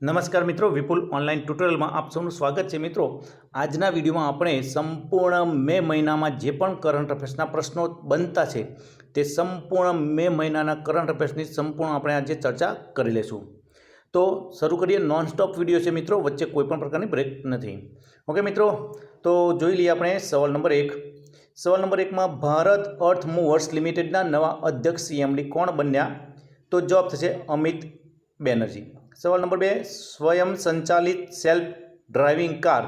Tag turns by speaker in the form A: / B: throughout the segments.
A: नमस्कार मित्रों, विपुल online tutorial में आप सबનું સ્વાગત છે। મિત્રો, આજના વિડીયોમાં આપણે સંપૂર્ણ મે મહિનામાં જે પણ કરંટ અફેર્સના પ્રશ્નો બનતા છે તે સંપૂર્ણ મે મહિનાના કરંટ અફેર્સની સંપૂર્ણ આપણે આજે ચર્ચા કરી લેશું। તો શરૂ કરીએ। નોન સ્ટોપ વિડીયો છે મિત્રો, વચ્ચે કોઈ પણ પ્રકારની બ્રેક નથી। ઓકે મિત્રો, તો જોઈ લઈએ આપણે સવાલ નંબર 1। સવાલ નંબર 1 માં ભારત અર્થ મૂવર્સ લિમિટેડના નવા અધ્યક્ષ સીએમડી કોણ બન્યા? તો જવાબ થશે અમિત બેનર્જી। सवाल नंबर 2, स्वयं संचालित सेल्फ ड्राइविंग कार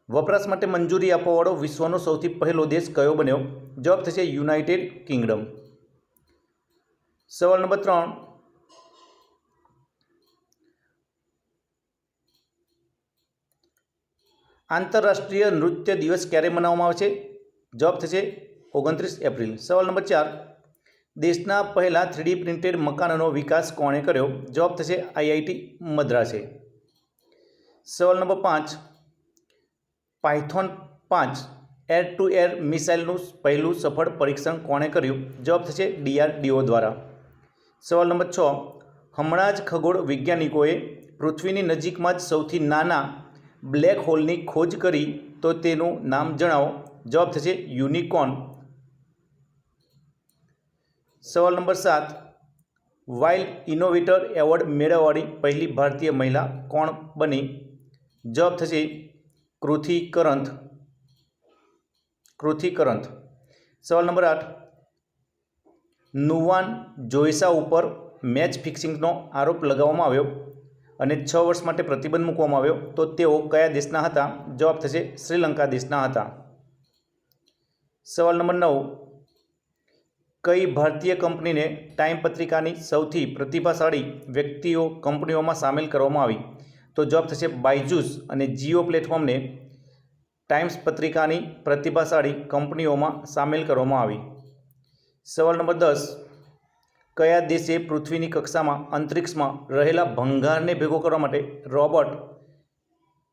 A: वपराश माटे मंजूरी आपवावाळो विश्वनो सौथी पहेलो देश कयो बन्यो? जवाब थशे युनाइटेड किंगडम। सवाल नंबर 3, आंतरराष्ट्रीय नृत्य दिवस क्यारे मनाववामां आवे छे? जवाब थशे 29 एप्रिल। सवाल नंबर 4, देशना पहला 3D प्रिंटेड मकानों विकास कोणे कर्यो? जवाब थशे आईआईटी मद्रासे। सवाल number 5, Python 5 air to air मिसाइलનું પહેલું સફળ પરીક્ષણ કોણે કર્યું? જવાબ થશે DRDO દ્વારા। સવાલ નંબર 6, હમણાં જ ખગોળ વૈજ્ઞાનિકોએ પૃથ્વીની નજીકમાં જ સૌથી નાના બ્લેક હોલની ખોજ કરી, તો તેનું નામ જણાવો। જવાબ થશે યુનિકોર્ન। सवाल नंबर 7, वाइल्ड इनोवेटर एवॉर्ड मेळववाळी पहली भारतीय महिला कोण बनी? जवाब थशे कृति करंथ। सवाल नंबर 8, नुवान जोयसा उपर मैच फिक्सिंगनो आरोप लगाववामां आव्यो अने 6 वर्ष माटे प्रतिबंध मूकवामां आव्यो, तो तेओ कया देशना हता? जवाब थशे श्रीलंका देशना हता। सवाल नंबर 9, कई भारतीय कंपनी ने टाइम पत्रिका की सौथी प्रतिभाशाળી व्यक्तिओ कंपनीओं में सामेल करवामां आवी? तो जवाब थशे बायजूस अने जियो प्लेटफॉर्म ने टाइम्स पत्रिका की प्रतिभाशाળી कंपनीओं में सामेल करवामां आवी। सवाल नंबर 10, कया देशे पृथ्वीनी कक्षा में अंतरिक्ष में रहेला भंगार ने भेगो करवा माटे रोबोट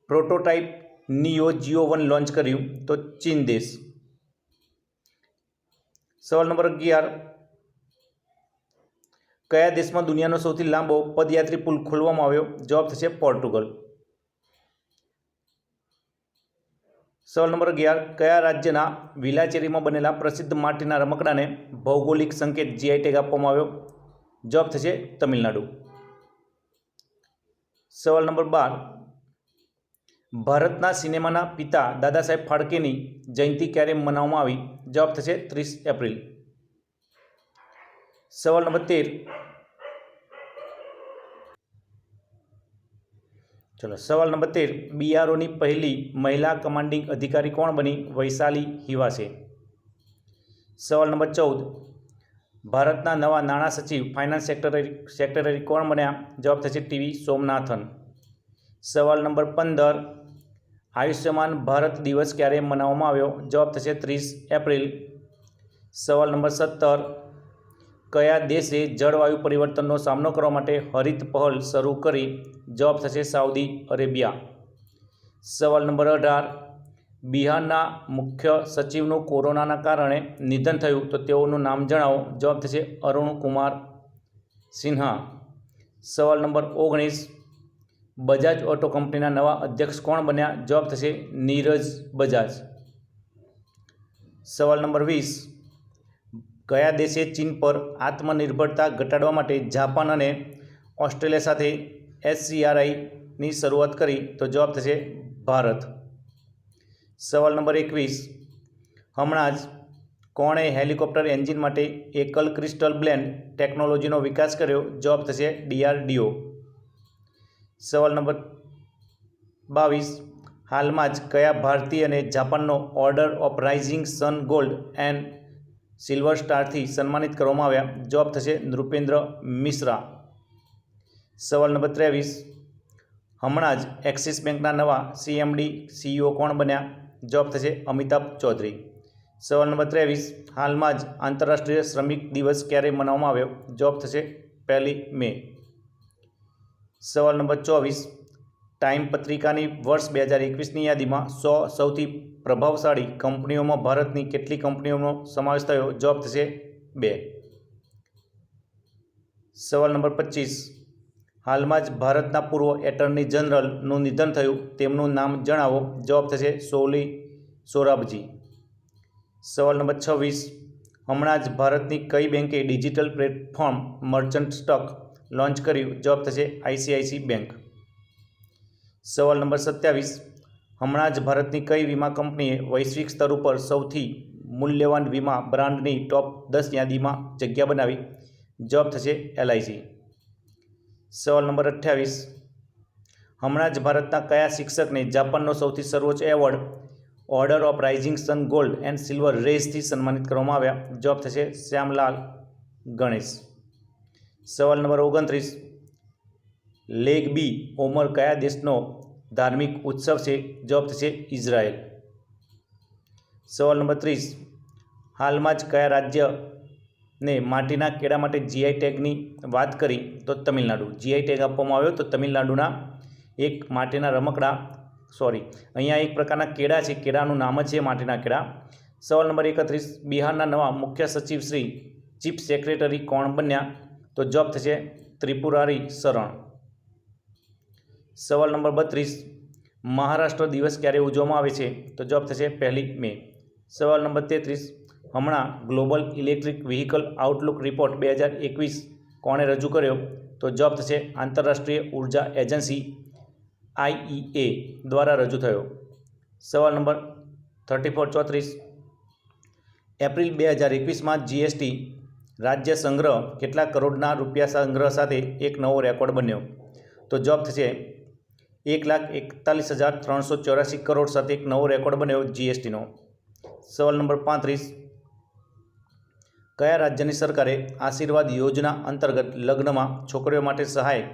A: प्रोटोटाइप नियो जियो 1 लॉन्च कर्युं? तो चीन देश। सवाल नंबर 11, कया देश में दुनियानो सौथी लांबो पदयात्री पुल खोलवामां आव्यो? जवाब थशे पोर्टुगल। सवाल नंबर 11, कया राज्यना विलाचेरी में बनेला प्रसिद्ध माटीना रमकडाने भौगोलिक संकेत जीआई टेग आपवामां आव्यो? जवाब थशे तमिलनाडु। सवाल नंबर 12, भारतना सिनेमाना पिता दादा साहेब फाळकेनी जयंती क्यारे मनाववामां आवी? जवाब थशे 30 एप्रिल। सवाल नंबर 13, सवाल नंबर 13, बीआरओनी पहली महिला कमांडिंग अधिकारी कोण बनी? वैशाली हिवासे। सवाल नंबर 14, भारतना नवा नाणां सचिव फाइनांस सेक्रेटरी कोण बन्या? जवाब थशे टीवी सोमनाथन। सवाल नंबर 15, आयुष्मान भारत दिवस क्यारे मनाववामां आव्यो? जवाब थशे 30 एप्रिल। सवाल नंबर 17, कया देशे जलवायु परिवर्तनનો सामनो करवा माटे हरित पहल शरू करी? जवाब थशे साउदी अरेबिया। सवाल नंबर 18, बिहारना मुख्य सचिवનું कोरोनाना कारणे निधन थयुं, तो तेओનું नाम जणावो। जवाब थशे अरुण कुमार सिन्हा। सवाल नंबर 19, बजाज ऑटो कंपनीना नवा अध्यक्ष कोण बन्या? जवाब थशे नीरज बजाज। सवाल नंबर 20, कया देशे चीन पर आत्मनिर्भरता घटाडवा माटे जापान अने ऑस्ट्रेलिया साथे SCRI नी शरूआत करी? तो जवाब थशे भारत। सवाल नंबर 21, हमणां ज कोणे हेलिकॉप्टर एंजीन माटे एकल क्रिस्टल ब्लेंड टेक्नोलॉजीनो विकास कर्यो? जवाब थशे DRDO। सवाल नंबर 22, हाल में ज कया भारतीय ने जापाननो order of rising sun gold and silver star थी सन्मानित करवामां आव्या? जवाब थशे नृपेन्द्र मिश्रा। सवाल नंबर 23, हमणां ज एक्सिस बेंकना नवा CMD CEO कोण बन्या? जवाब थशे अमिताभ चौधरी। सवाल नंबर 23, हाल में ज आंतरराष्ट्रीय श्रमिक दिवस क्यारे मनाववामां आव्यो? जवाब थशे 1 मे। सवाल नंबर 24, टाइम पत्रिका की वर्ष 2021 ની યાદીમાં 100 સૌથી પ્રભાવશાળી કંપનીઓમાં ભારતની કેટલી કંપનીઓનો સમાવેશ થયો? જવાબ થશે 2। સવાલ નંબર 25, હાલમાં જ ભારતના પૂર્વ એટર્ની જનરલનું નિધન થયું, તેમનું નામ જણાવો. જવાબ થશે સોલી સોરાબજી. સવાલ નંબર 26, હમણાં જ ભારતની કઈ બેંકે digital platform merchant stock launch કર્યું? જવાબ થશે આઈસીઆઈસી બેંક. સવાલ નંબર 27, હમણાં જ ભારતની કઈ વીમા કંપનીએ વૈશ્વિક સ્તર ઉપર સૌથી મૂલ્યવાન વીમા બ્રાન્ડની ટોપ 10 યાદીમાં જગ્યા બનાવી? જવાબ થશે એલઆઈસી. સવાલ નંબર 28, હમણાં જ ભારતના કયા શિક્ષકને જાપાનનો સૌથી સર્વોચ્ચ award order of rising sun gold and silver રેસથી સન્માનિત કરવામાં આવ્યા? જવાબ થશે શ્યામલાલ ગણેશ. સવાલ નંબર 29, લેગ બી ઓમર કયા દેશનો ધાર્મિક ઉત્સવ છે? જવાબ થશે ઇઝરાયલ. સવાલ નંબર 30, હાલમાં જ કયા રાજ્યને માટીના કેળા માટે જીઆઈ ટેગની વાત કરી? તો તમિલનાડુ. જીઆઈ ટેગ આપવામાં આવ્યો તો તમિલનાડુના એક માટીના રમકડા અહીંયા એક પ્રકારના કેળા છે, કેળાનું નામ જ છે માટીના કેળા. સવાલ નંબર 31, બિહારના નવા મુખ્ય સચિવ શ્રી ચીફ સેક્રેટરી કોણ બન્યા? તો જવાબ થશે ત્રિપુરારી શરણ. સવાલ નંબર 32, મહારાષ્ટ્ર દિવસ ક્યારે ઉજવવામાં આવે છે? તો જવાબ થશે 1 મે. સવાલ નંબર 33, હમણાં global electric vehicle Outlook report 2021 કોણે રજૂ કર્યો? તો જવાબ થશે આંતરરાષ્ટ્રીય ઉર્જા એજન્સી IEA દ્વારા રજૂ થયો. સવાલ નંબર 34 એપ્રિલ 2021માં જીએસટી રાજ્ય સંગ્રહ કેટલા કરોડના રૂપિયા સંગ્રહ સાથે એક નવો રેકોર્ડ બન્યો? તો જવાબ થશે 1,41,384 કરોડ સાથે એક નવો રેકોર્ડ બન્યો જીએસટીનો. સવાલ નંબર 35, કયા રાજ્યની સરકારે આશીર્વાદ યોજના અંતર્ગત લગ્નમાં છોકરીઓ માટે સહાય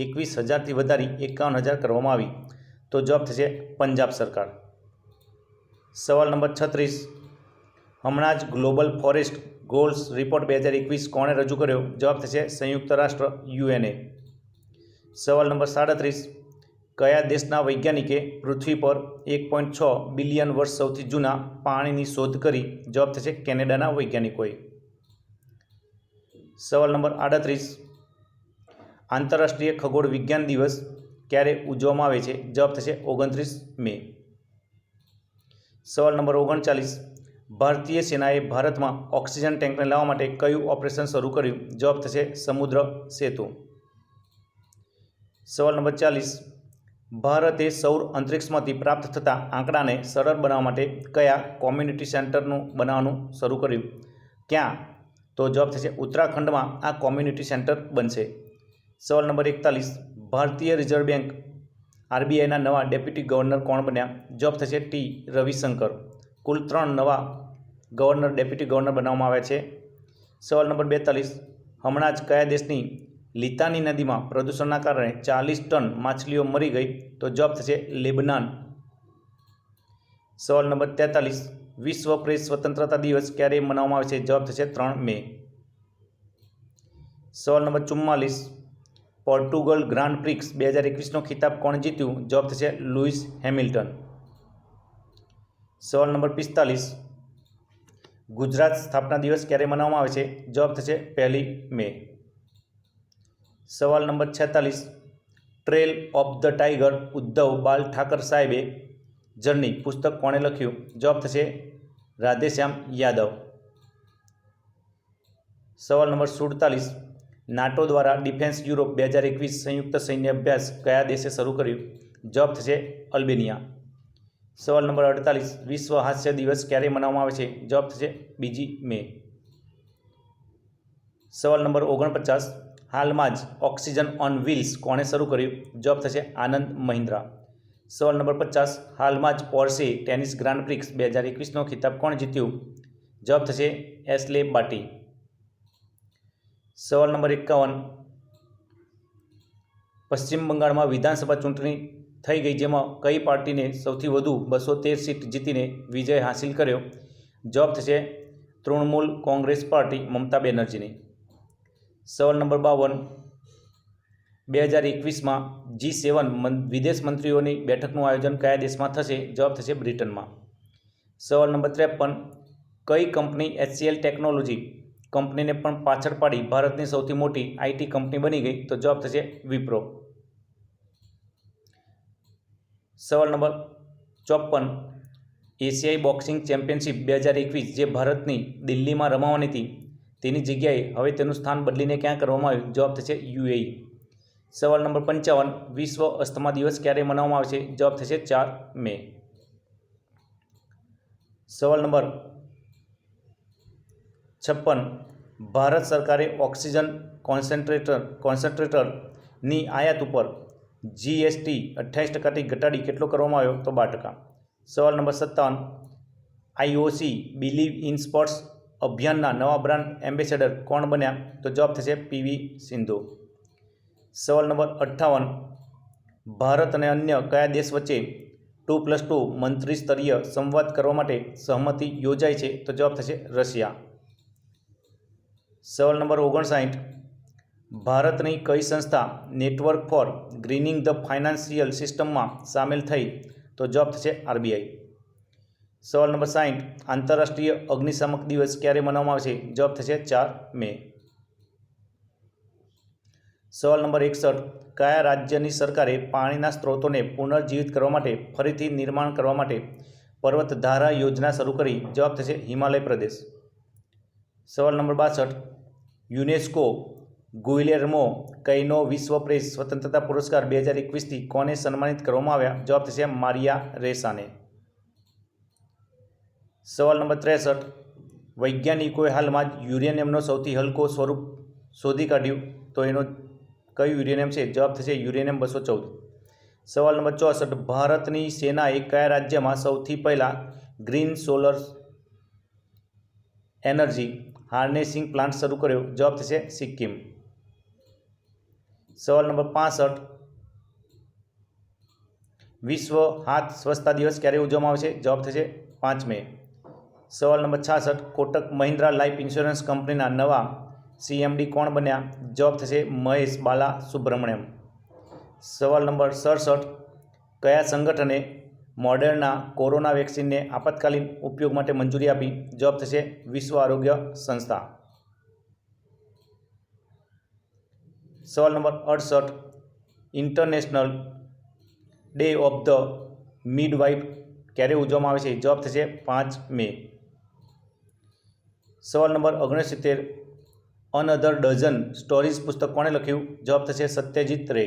A: 21,000થી વધારી 51,000 કરવામાં આવી? તો જવાબ થશે પંજાબ સરકાર. સવાલ નંબર 36, હમણાં જ ગ્લોબલ ફોરેસ્ટ ગોલ્સ રિપોર્ટ 2021 કોણે રજૂ કર્યો? જવાબ થશે સંયુક્ત રાષ્ટ્ર યુએનએ. સવાલ નંબર 37, કયા દેશના વૈજ્ઞાનિકે પૃથ્વી પર 1.6 બિલિયન વર્ષ સૌથી જૂના પાણીની શોધ કરી? જવાબ થશે કેનેડાના વૈજ્ઞાનિકોએ. સવાલ નંબર 38, આંતરરાષ્ટ્રીય ખગોળ વિજ્ઞાન દિવસ ક્યારે ઉજવવામાં આવે છે? જવાબ થશે 29 મે. સવાલ નંબર 39, ભારતીય સેનાએ ભારતમાં ઓક્સિજન ટેન્કરને લાવવા માટે કયું ઓપરેશન શરૂ કર્યું? જવાબ થશે સમુદ્ર સેતુ. સવાલ નંબર 40, ભારતે સૌર અંતરિક્ષમાંથી પ્રાપ્ત થતા આંકડાને સરળ બનાવવા માટે કયા કોમ્યુનિટી સેન્ટરનું બનાવવાનું શરૂ કર્યું? ક્યાં? તો જવાબ થશે ઉત્તરાખંડમાં આ કોમ્યુનિટી સેન્ટર બનશે. સવાલ નંબર 41, ભારતીય રિઝર્વ બેંક RBIના નવા ડેપ્યુટી ગવર્નર કોણ બન્યા? જવાબ થશે ટી રવિશંકર. કુલ 3 નવા ડેપ્યુટી ગવર્નર બનાવવામાં આવ્યા છે. સવાલ નંબર 42, હમણાં જ કયા દેશની લિતાની નદીમાં પ્રદૂષણના કારણે 40 ટન માછલીઓ મરી ગઈ? તો જવાબ થશે લેબનાન. સવાલ નંબર 43, વિશ્વ પ્રેસ સ્વતંત્રતા દિવસ ક્યારે મનાવવામાં આવે છે? જવાબ થશે 3 મે. સવાલ નંબર 44, પોર્ટુગલ ગ્રાન્ડ પ્રિક્સ 2021નો ખિતાબ કોણે જીત્યું? જવાબ થશે લુઈસ હેમિલ્ટન. સવાલ નંબર 45, ગુજરાત સ્થાપના દિવસ ક્યારે મનાવવામાં આવે છે? જવાબ થશે 1 મે. સવાલ number 46, trail of the tiger Uddhav બાલ ઠાકર સાહેબે જર્ની પુસ્તક કોણે લખ્યું? જવાબ થશે રાધેશ્યામ યાદવ. સવાલ નંબર 47, નાટો દ્વારા ડિફેન્સ યુરોપ 2021 સંયુક્ત સૈન્ય અભ્યાસ કયા દેશે શરૂ કર્યું? જવાબ થશે અલ્બેનિયા. સવાલ નંબર 48, વિશ્વ હાસ્ય દિવસ ક્યારે મનાવવામાં આવે છે? જવાબ થશે 2 મે. સવાલ નંબર 49, હાલમાં જ ઓક્સિજન ઓન વ્હીલ્સ કોણે શરૂ કર્યું? જવાબ થશે આનંદ મહિન્દ્રા. સવાલ નંબર 50, હાલમાં જ પોર્શે ટેનિસ ગ્રાન્ડ પ્રિક્સ 2021નો ખિતાબ કોણે જીત્યું? જવાબ થશે એસ્લે બાર્ટી. સવાલ નંબર 51, પશ્ચિમ બંગાળમાં વિધાનસભા ચૂંટણી થઈ ગઈ, જેમાં કઈ પાર્ટીને સૌથી વધુ 213 સીટ જીતીને વિજય હાંસિલ કર્યો? જવાબ થશે તૃણમૂલ કોંગ્રેસ પાર્ટી મમતા બેનર્જીની. સવાલ નંબર 52, 2021માં G7 વિદેશ મંત્રીઓની બેઠકનું આયોજન કયા દેશમાં થશે? જવાબ થશે બ્રિટનમાં. સવાલ નંબર 53, કઈ કંપની HCL ટેકનોલોજી કંપનીને પણ પાછળ પાડી ભારતની સૌથી મોટી આઈટી કંપની બની ગઈ? તો જવાબ થશે વિપ્રો. સવાલ નંબર 54. એશિયાઈ બોક્સિંગ ચેમ્પિયનશિપ 2021 જે ભારતની દિલ્હીમાં રમાવાની હતી તેની જગ્યાએ હવે તેનું સ્થાન બદલીને ક્યાં કરવામાં આવ્યું? જવાબ થશે યુએઈ. સવાલ નંબર 55. વિશ્વ અસ્થમા દિવસ ક્યારે મનાવવામાં આવે છે? જવાબ થશે 4 મે. સવાલ નંબર 56. ભારત સરકારે ઓક્સિજન કોન્સન્ટ્રેટરની આયાત ઉપર જીએસટી 28% ઘટાડી કેટલો કરવામાં આવ્યો? તો 12%. સવાલ number 57. IOC believe in sports અભિયાનના નવા બ્રાન્ડ એમ્બેસેડર કોણ બન્યા? તો જવાબ થશે પીવી સિંધુ. સવાલ નંબર 58. ભારત અને અન્ય કયા દેશ વચ્ચે 2+2 મંત્રી સ્તરીય સંવાદ કરવા માટે સહમતિ યોજાય છે? તો જવાબ થશે રશિયા. સવાલ નંબર 59. ભારતની કઈ સંસ્થા network four greening the financial સિસ્ટમમાં સામેલ થઈ? તો જવાબ થશે આરબીઆઈ. સવાલ નંબર 60. આંતરરાષ્ટ્રીય અગ્નિશામક દિવસ ક્યારે મનાવવામાં આવે છે? જવાબ થશે 4 મે. સવાલ નંબર 61. કયા રાજ્યની સરકારે પાણીના સ્ત્રોતોને પુનર્જીવિત કરવા માટે ફરીથી નિર્માણ કરવા માટે પર્વતધારા યોજના શરૂ કરી? જવાબ થશે હિમાલય પ્રદેશ. સવાલ નંબર 62. યુનેસ્કો ગુઇલેર્મો કૈનો વિશ્વ પ્રેસ સ્વતંત્રતા પુરસ્કાર 2021થી કોને સન્માનિત કરવામાં આવ્યા? જવાબ થશે મારિયા રેસાને. સવાલ નંબર 63. વૈજ્ઞાનિકોએ હાલમાં જ યુરેનિયમનો સૌથી હલકો સ્વરૂપ શોધી કાઢ્યું તો એનો કયું યુરેનિયમ છે? જવાબ થશે યુરેનિયમ 214. સવાલ નંબર 64. ભારતની સેનાએ કયા રાજ્યમાં સૌથી પહેલાં ગ્રીન સોલર એનર્જી હાર્નેસિંગ પ્લાન્ટ શરૂ કર્યો? જવાબ થશે સિક્કિમ. સવાલ નંબર 65. વિશ્વ હાથ સ્વચ્છતા દિવસ ક્યારે ઉજવવામાં આવે છે? જવાબ થશે 5 મે. સવાલ number 66. Kotak Mahindra life insurance કંપનીના નવા સીએમડી કોણ બન્યા? જવાબ થશે મહેશ બાલા સુબ્રમણ્યમ. સવાલ નંબર 67. કયા સંગઠને મોડર્ના કોરોના વેક્સિનને આપાતકાલીન ઉપયોગ માટે મંજૂરી આપી? જવાબ થશે વિશ્વ આરોગ્ય સંસ્થા. સવાલ number 68. International day of the midwife ક્યારે ઉજવવામાં આવે છે? જવાબ થશે 5 મે. સવાલ નંબર 69. અનધર ડઝન સ્ટોરીઝ પુસ્તક કોણે લખ્યું? જવાબ થશે સત્યજીત રે.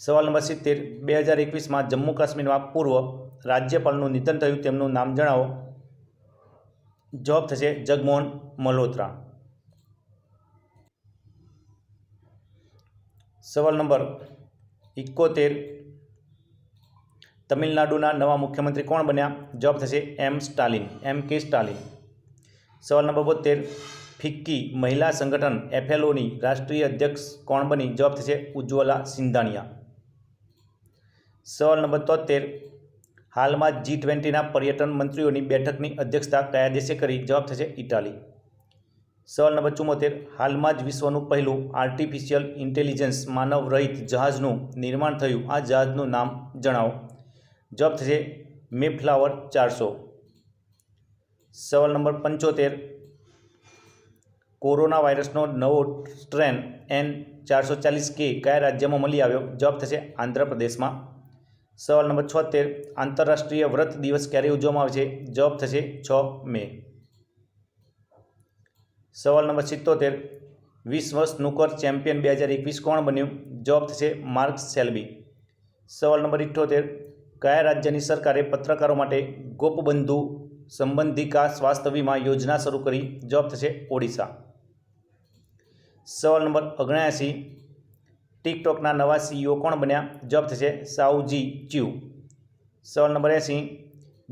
A: સવાલ નંબર 70. 2021માં જમ્મુ કાશ્મીરમાં પૂર્વ રાજ્યપાલનું નિધન થયું તેમનું નામ જણાવો? જવાબ થશે જગમોહન મલ્હોત્રા. સવાલ નંબર 71. તમિલનાડુના નવા મુખ્યમંત્રી કોણ બન્યા? જવાબ થશે એમ કે સ્ટાલિન. સવાલ નંબર 72. ફિક્કી મહિલા સંગઠન એફએલઓની રાષ્ટ્રીય અધ્યક્ષ કોણ બની? જવાબ થશે ઉજ્જવલા સિંધાનિયા. સવાલ નંબર 73. હાલમાં G20ના પર્યટન મંત્રીઓની બેઠકની અધ્યક્ષતા કયા દેશે કરી? જવાબ થશે ઇટાલી. સવાલ નંબર 74. હાલમાં જ વિશ્વનું પહેલું આર્ટિફિશિયલ ઇન્ટેલિજન્સ માનવ રહિત જહાજનું નિર્માણ થયું આ જહાજનું નામ જણાવો? જવાબ થશે મેફ્લાવર 400. સવાલ નંબર 75. કોરોના વાયરસનો નવો સ્ટ્રેન N440K કયા રાજ્યમાં મળી આવ્યો? જવાબ થશે આંધ્રપ્રદેશમાં. સવાલ નંબર 76. આંતરરાષ્ટ્રીય વ્રત દિવસ ક્યારે ઉજવવામાં આવે છે? જવાબ થશે 6 મે. સવાલ નંબર 77. વિશ્વ સ્નૂકર ચેમ્પિયન 2021 કોણ બન્યું? જવાબ થશે માર્ક સેલ્બી. સવાલ નંબર 78. કયા રાજ્યની સરકારે પત્રકારો માટે ગોપબંધુ સંબંધિકા સ્વાસ્થ્ય વીમા યોજના શરૂ કરી? જવાબ થશે ઓડિશા. સવાલ નંબર 79. ટિકટોકના નવા CEO કોણ બન્યા? જવાબ થશે સાઉજી ચ્યુ. સવાલ નંબર 80.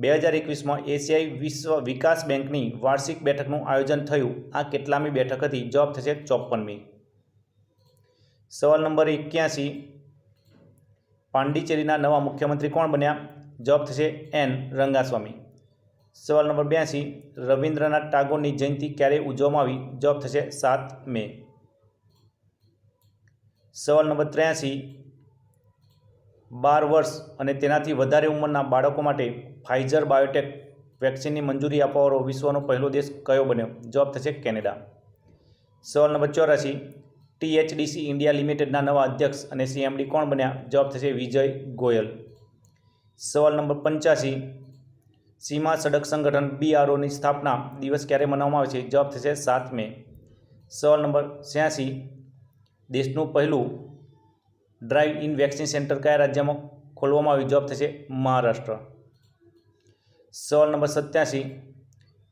A: 2021માં એશિયાઈ વિશ્વ વિકાસ બેંકની વાર્ષિક બેઠકનું આયોજન થયું આ કેટલામી બેઠક હતી? જવાબ થશે 54મી. સવાલ નંબર 81. પાંડિચેરીના નવા મુખ્યમંત્રી કોણ બન્યા? જવાબ થશે એન રંગાસ્વામી. સવાલ નંબર 82. રવિન્દ્રનાથ ટાગોરની જયંતિ ક્યારે ઉજવવામાં આવી? જવાબ થશે 7 મે. સવાલ નંબર 83. 12 વર્ષ અને તેનાથી વધારે ઉંમરના બાળકો માટે ફાઇઝર બાયોટેક વેક્સિનની મંજૂરી આપવાવાળો વિશ્વનો પહેલો દેશ કયો બન્યો? જવાબ થશે કેનેડા. સવાલ નંબર 84, THDC ઇન્ડિયા લિમિટેડના નવા અધ્યક્ષ અને CMD કોણ બન્યા? જવાબ થશે વિજય ગોયલ. સવાલ નંબર 85, સીમા સડક સંગઠન BROની સ્થાપના દિવસ ક્યારે મનાવવામાં આવે છે? જવાબ થશે 7 મે. સવાલ નંબર 86, દેશનું પહેલું ડ્રાઇવ ઇન વેક્સિન સેન્ટર કયા રાજ્યમાં ખોલવામાં આવ્યું? જવાબ થશે મહારાષ્ટ્ર. સવાલ નંબર 87,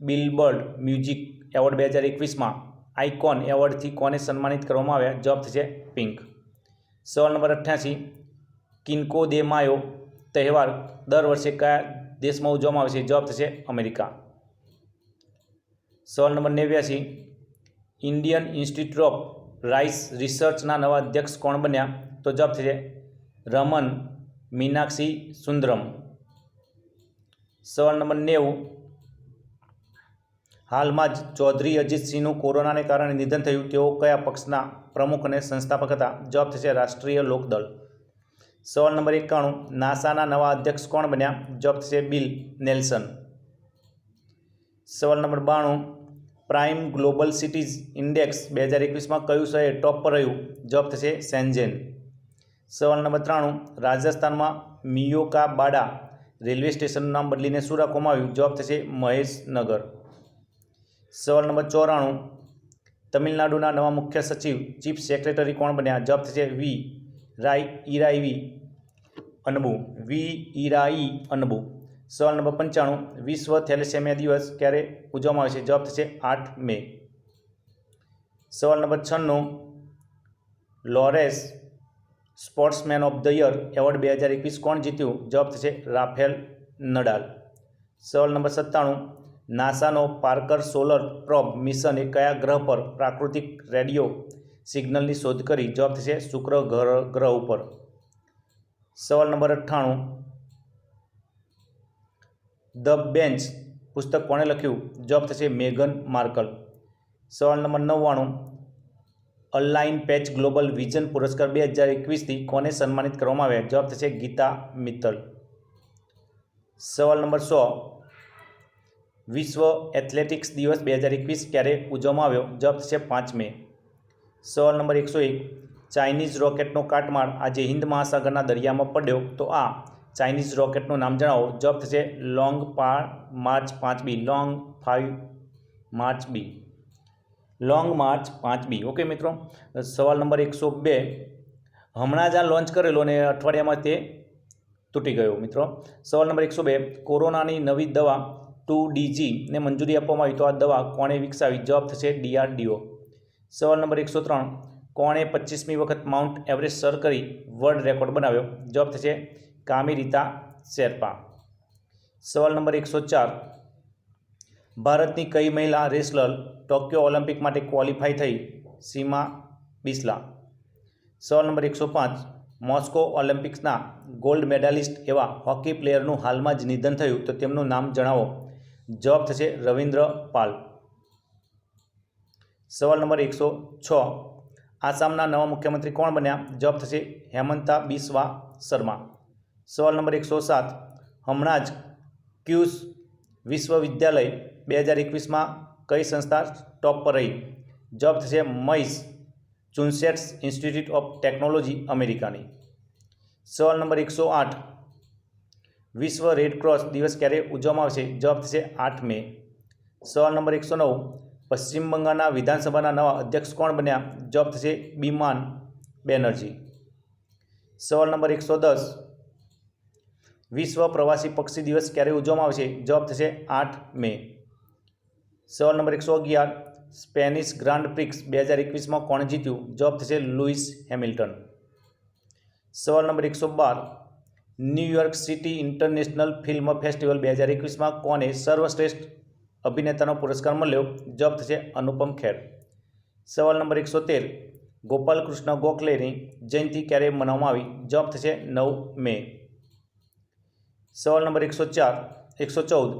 A: બિલબોર્ડ મ્યુઝિક એવોર્ડ 2021માં આઇકોન એવોર્ડથી કોને સન્માનિત કરવામાં આવ્યા? જવાબ થશે પિંક. સવાલ નંબર 88, કિન્કો દે માયો તહેવાર દર વર્ષે કયા દેશમાં ઉજવવામાં આવે છે? જવાબ થશે અમેરિકા. સવાલ number 89, Indian institute of rice રિસર્ચના નવા અધ્યક્ષ કોણ બન્યા? તો જવાબ થશે રમન મીનાક્ષી સુંદરમ. સવાલ નંબર 90, હાલમાં જ ચૌધરી અજીત સિંહનું કોરોનાને કારણે નિધન થયું. તેઓ કયા પક્ષના પ્રમુખ અને સંસ્થાપક હતા? જવાબ થશે રાષ્ટ્રીય લોકદળ. સવાલ નંબર 91, નાસાના નવા અધ્યક્ષ કોણ બન્યા? જવાબ થશે બિલ નેલ્સન. સવાલ number 92, prime global cities index 2021માં કયું શહેર ટોપ પર રહ્યું? જવાબ થશે શેન્ઝેન. સવાલ નંબર 93, રાજસ્થાનમાં મિયોકાબાડા રેલવે સ્ટેશનનું નામ બદલીને શું રાખવામાં આવ્યું? જવાબ થશે મહેશનગર. સવાલ નંબર 94, તમિલનાડુના નવા મુખ્ય સચિવ ચીફ સેક્રેટરી કોણ બન્યા? જવાબ થશે ઈરાઈ અનબુ. સવાલ નંબર 95, વિશ્વ થેલેસેમિયા દિવસ ક્યારે ઉજવવામાં આવે છે? જવાબ થશે 8 મે. સવાલ number 96, Laureus sportsman of the year award 2021 કોણ જીત્યું? જવાબ થશે રાફેલ નડાલ. સવાલ નંબર 97, નાસાનો પાર્કર સોલર પ્રોબ મિશને કયા ગ્રહ પર પ્રાકૃતિક રેડિયો સિગ્નલની શોધ કરી? જવાબ થશે શુક્ર ગ્રહ ઉપર. સવાલ નંબર 98, ધ બેન્ચ પુસ્તક કોણે લખ્યું? જવાબ થશે મેગન માર્કલ. સવાલ number 99, align patch global vision પુરસ્કાર 2021થી કોને સન્માનિત કરવામાં આવ્યા? જવાબ થશે ગીતા મિત્તલ. સવાલ નંબર 100, વિશ્વ એથ્લેટિક્સ દિવસ 2021 ક્યારે ઉજવવામાં આવ્યો? જવાબ થશે 5 મે. સવાલ નંબર 101, ચાઇનીઝ રોકેટનો કાટમાળ આજે હિન્દ મહાસાગરના દરિયામાં પડ્યો, તો આ ચાઇનીઝ રોકેટનું નામ જણાવો. જવાબ થશે લોંગ માર્ચ 5B. ઓકે મિત્રો. સવાલ નંબર 102, હમણાં જ આ લોન્ચ કરેલો અને અઠવાડિયામાં તે તૂટી ગયો મિત્રો. સવાલ નંબર 102, કોરોનાની નવી દવા 2DG ને મંજૂરી આપવામાં આવી, તો આ દવા કોણે વિકસાવી? જવાબ થશે DRDO. સવાલ નંબર 103, કોણે 25મી વખત માઉન્ટ એવરેસ્ટ સર કરી વર્લ્ડ રેકોર્ડ બનાવ્યો? જવાબ થશે કામિરીતા શેરપા. સવાલ નંબર 104, ભારતની કઈ મહિલા રેસલર ટોક્યો ઓલિમ્પિક માટે ક્વોલિફાય થઈ? સીમા બિસ્લા. સવાલ નંબર 105, મોસ્કો ઓલિમ્પિક્સના ગોલ્ડ મેડાલિસ્ટ એવા હોકી પ્લેયરનું હાલમાં જ નિધન થયું, તો તેમનું નામ જણાવો. જવાબ થશે રવિન્દ્ર પાલ. સવાલ નંબર 106, આસામના નવા મુખ્યમંત્રી કોણ બન્યા? જવાબ થશે હેમંતા બિસ્વા શર્મા. સવાલ નંબર 107, હમણાં જ ક્યુસ વિશ્વવિદ્યાલય 2021માં કઈ સંસ્થા ટોપ પર રહી? જવાબ થશે મેસેચ્યુસેટ્સ ઇન્સ્ટિટ્યૂટ ઓફ ટેકનોલોજી અમેરિકાની. સવાલ નંબર 108, વિશ્વ રેડ ક્રોસ દિવસ ક્યારે ઉજવવામાં આવશે? જવાબ થશે 8 મે. સવાલ નંબર 109, પશ્ચિમ બંગાળના વિધાનસભાના નવા અધ્યક્ષ કોણ બન્યા? જવાબ થશે બીમાન બેનર્જી. સવાલ નંબર 110, વિશ્વ પ્રવાસી પક્ષી દિવસ ક્યારે ઉજવવામાં આવશે? જવાબ થશે 8 મે. સવાલ નંબર 111, સ્પેનિશ ગ્રાન્ડ પ્રિક્સ 2021માં કોણ જીત્યું? જવાબ થશે લુઇસ હેમિલ્ટન. સવાલ number 112, New York city international film festival 2021માં કોને સર્વશ્રેષ્ઠ અભિનેતાનો પુરસ્કાર મળ્યો? જવાબ થશે અનુપમ ખેર. સવાલ નંબર 113, ગોપાલકૃષ્ણ ગોખલેની જયંતિ ક્યારે મનાવવામાં આવી? જવાબ થશે 9 મે. સવાલ નંબર 114,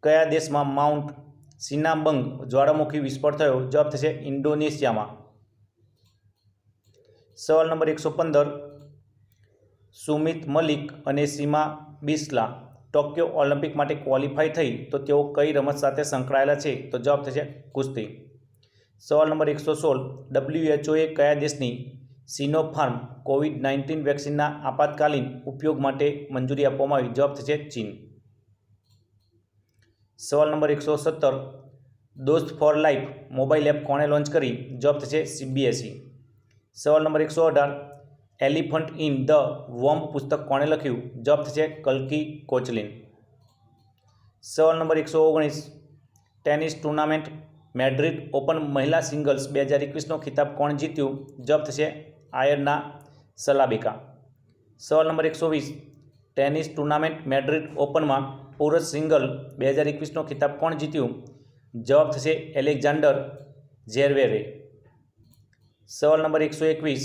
A: કયા દેશમાં માઉન્ટ સિનામ્બંગ જ્વાળામુખી વિસ્ફોટ થયો? જવાબ થશે ઇન્ડોનેશિયામાં. સવાલ નંબર 115, સુમિત મલિક અને સીમા બિસ્લા ટોક્યો ઓલિમ્પિક માટે ક્વોલિફાય થઈ તો તેઓ કઈ રમત સાથે સંકળાયેલા છે? તો જવાબ થશે કુસ્તી. સવાલ નંબર 116, WHOએ કયા દેશની સિનોફાર્મ કોવિડ-19 વેક્સિનના આપાતકાલીન ઉપયોગ માટે મંજૂરી આપવામાં આવી? જવાબ થશે ચીન. સવાલ નંબર 117, દોસ્ત ફોર લાઈફ મોબાઈલ એપ કોણે લોન્ચ કરી? જવાબ થશે CBSE. સવાલ નંબર 118, એલિફન્ટ ઇન ધ વોમ્બ પુસ્તક કોણે લખ્યું? જવાબ થશે કલ્કી કોચલિન. સવાલ number 119, tennis tournament Madrid open મહિલા સિંગલ્સ 2021નો ખિતાબ કોણ જીત્યું? જવાબ થશે આયરના સલાબેકા. સવાલ નંબર 120, ટેનિસ ટુર્નામેન્ટ મેડ્રિડ ઓપનમાં પુરુષ સિંગલ 2021નો ખિતાબ કોણ જીત્યું? જવાબ થશે એલેક્ઝાન્ડર ઝેરવેરે. સવાલ number 121,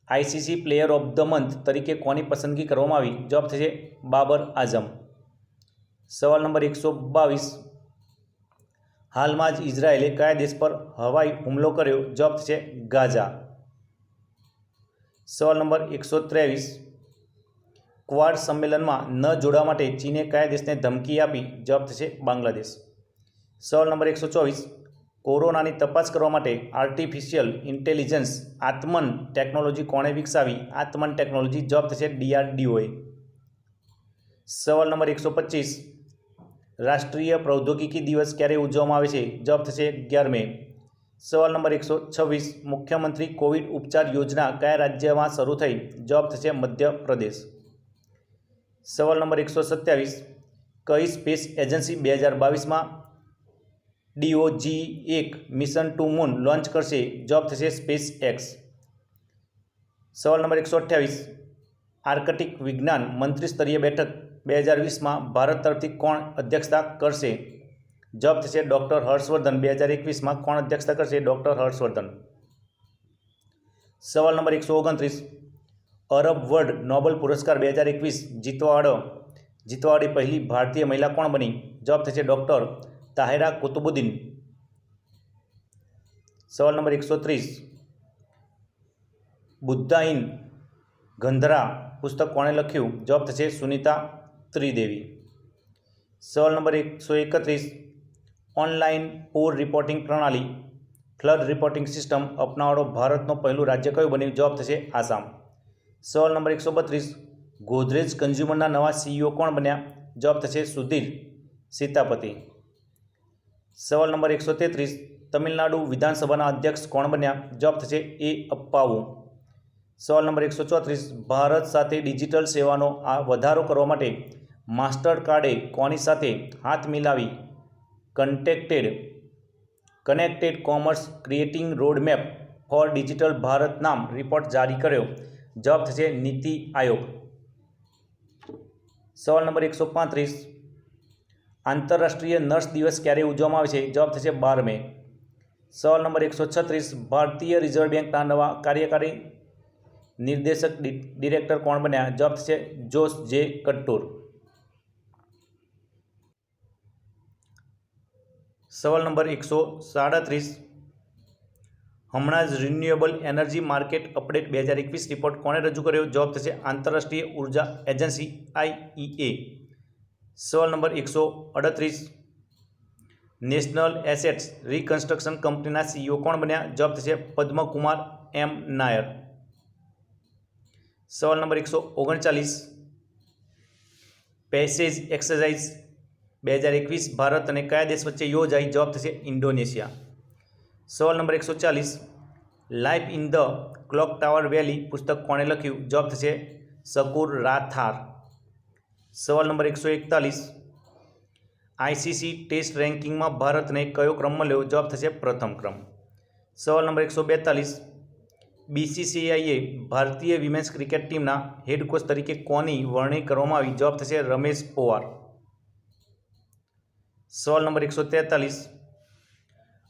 A: ICC player of the month તરીકે કોની પસંદગી કરવામાં આવી? જવાબ થશે બાબર આઝમ. સવાલ નંબર 122, હાલમાં જ ઇઝરાયેલે કયા દેશ પર હવાઈ હુમલો કર્યો? જવાબ થશે ગાઝા. સવાલ નંબર 123, ક્વાડ સંમેલનમાં ન જોડાવા માટે ચીને કયા દેશને ધમકી આપી? જવાબ થશે બાંગ્લાદેશ. સવાલ નંબર 124, કોરોનાની તપાસ કરવા માટે આર્ટિફિશિયલ ઇન્ટેલિજન્સ આત્મન ટેકનોલોજી કોણે વિકસાવી? આત્મન ટેકનોલોજી. જવાબ થશે DRDOએ. સવાલ નંબર 125, રાષ્ટ્રીય પ્રૌદ્યોગિકી દિવસ ક્યારે ઉજવવામાં આવે છે? જવાબ થશે 11 મે. સવાલ નંબર 126, મુખ્યમંત્રી કોવિડ ઉપચાર યોજના કયા રાજ્યમાં શરૂ થઈ? જવાબ થશે મધ્યપ્રદેશ. સવાલ નંબર 127, કઈ સ્પેસ એજન્સી 2022માં DOG-1 mission to moon launch કરશે? જવાબ થશે સ્પેસ એક્સ. સવાલ નંબર 128, આર્કટિક વિજ્ઞાન મંત્રીસ્તરીય બેઠક 2020માં ભારત તરફથી કોણ અધ્યક્ષતા કરશે? જવાબ થશે ડૉક્ટર હર્ષવર્ધન. 2021માં કોણ અધ્યક્ષતા કરશે? ડૉક્ટર હર્ષવર્ધન. સવાલ નંબર 129, અરબ વર્લ્ડ નોબેલ પુરસ્કાર 2021 જીતવાવાળી પહેલી ભારતીય મહિલા કોણ બની? જવાબ થશે ડૉક્ટર તાહેરા કુતુબુદ્દીન. સવાલ નંબર 130, બુદ્ધા ઇન ગંધરા પુસ્તક કોણે લખ્યું? જવાબ થશે સુનીતા ત્રિદેવી. સવાલ નંબર 131, ઓનલાઈન પૂર રિપોર્ટિંગ પ્રણાલી ફ્લડ રિપોર્ટિંગ સિસ્ટમ અપનાવવાળો ભારતનું પહેલું રાજ્ય કયું બન્યું? જવાબ થશે આસામ. સવાલ નંબર 132, ગોદરેજ કન્ઝ્યુમરના નવા CEO કોણ બન્યા? જવાબ થશે સુધીર સીતાપતિ. સવાલ નંબર 133, તમિલનાડુ વિધાનસભાના અધ્યક્ષ કોણ બન્યા? જવાબ થશે A. અપ્પાવુ. સવાલ નંબર 134, ભારત સાથે ડિજિટલ સેવાનો વધારો કરવા માટે માસ્ટર કાર્ડે કોની સાથે હાથ મિલાવી connected commerce creating roadmap for digital Bharat નામ રિપોર્ટ જારી કર્યો? જવાબ થશે નીતિ આયોગ. સવાલ નંબર 135, આંતરરાષ્ટ્રીય નર્સ દિવસ ક્યારે ઉજવવામાં આવે છે? જવાબ થશે 12 મે. સવાલ નંબર 136, ભારતીય રિઝર્વ બેંકના નવા કાર્યકારી નિર્દેશક ડિરેક્ટર કોણ બન્યા? જવાબ થશે જોશ જે કટ્ટુર. સવાલ નંબર 137, હમણાં જ renewable energy market update 2021 report કોણે રજૂ કર્યો? જવાબ થશે આંતરરાષ્ટ્રીય ઉર્જા એજન્સી IEA. સવાલ નંબર 138, નેશનલ એસેટ્સ રિકન્સ્ટ્રક્શન કંપનીના CEO કોણ બન્યા? જવાબ થશે પદ્મકુમાર M. નાયર. સવાલ નંબર 139, પેસેજ એક્સરસાઇઝ 2021 ભારત અને કયા દેશ વચ્ચે યોજાઈ? જવાબ થશે ઇન્ડોનેશિયા. સવાલ number 140, life in the clock tower valley પુસ્તક કોણે લખ્યું? જવાબ થશે શકુર રાથાર. સવાલ નંબર 141, ICC ટેસ્ટ રેન્કિંગમાં ભારતને કયો ક્રમ મળ્યો? જવાબ થશે પ્રથમ ક્રમ. સવાલ નંબર 142, BCCIએ ભારતીય વિમેન્સ ક્રિકેટ ટીમના હેડ કોચ તરીકે કોની વરણી કરવામાં આવી? જવાબ થશે રમેશ પોવાર. સવાલ number 143,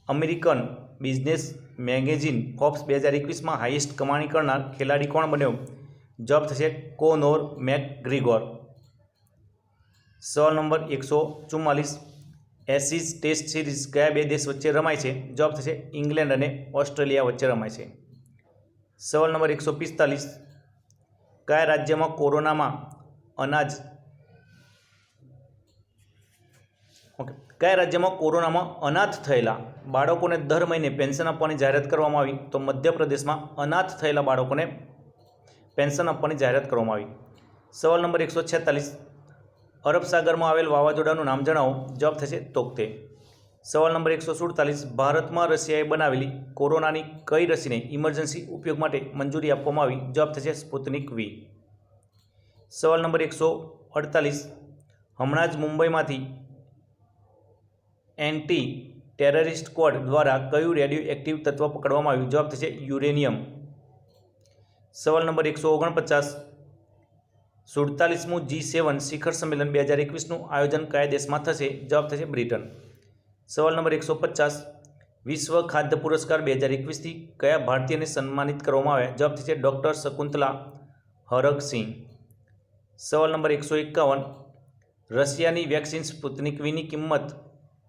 A: American business magazine Forbes 2021માં હાઈએસ્ટ કમાણી કરનાર ખેલાડી કોણ બન્યો? જવાબ થશે કોનોર મેકગ્રીગોર. સવાલ નંબર 144, એશિઝ ટેસ્ટ સિરીઝ કયા બે દેશ વચ્ચે રમાય છે? જવાબ થશે ઇંગ્લેન્ડ અને ઓસ્ટ્રેલિયા વચ્ચે રમાય છે. સવાલ નંબર 145, કયા રાજ્યમાં કોરોનામાં અનાજ ઓકે, કયા રાજ્યમાં કોરોનામાં અનાથ થયેલા બાળકોને દર મહિને પેન્શન આપવાની જાહેરાત કરવામાં આવી? તો મધ્યપ્રદેશમાં અનાથ થયેલા બાળકોને પેન્શન આપવાની જાહેરાત કરવામાં આવી. સવાલ નંબર 146, અરબ સાગરમાં આવેલ વાવાઝોડાનું નામ જણાવો. જવાબ થશે તોકતે. સવાલ નંબર 147, ભારતમાં રશિયાએ બનાવેલી કોરોનાની કઈ રસીને ઇમરજન્સી ઉપયોગ માટે મંજૂરી આપવામાં આવી? જવાબ થશે સ્પુતનિક વી. સવાલ નંબર 148, હમણાં જ મુંબઈમાંથી એન્ટી ટેરરિસ્ટ સ્ક્વોડ દ્વારા કયું રેડિયો એક્ટિવ તત્વ પકડવામાં આવ્યું? જવાબ થશે યુરેનિયમ. સવાલ નંબર 149, 47મું G7 શિખર સંમેલન 2021નું આયોજન કયા દેશમાં થશે? જવાબ થશે બ્રિટન. સવાલ નંબર 150, વિશ્વ ખાદ્ય પુરસ્કાર 2021થી કયા ભારતીયને સન્માનિત કરવામાં આવ્યા? જવાબ થશે ડૉક્ટર શકુંતલા હરકસિંહ. સવાલ નંબર 151, રશિયાની વેક્સિન સ્પુતનિક વીની કિંમત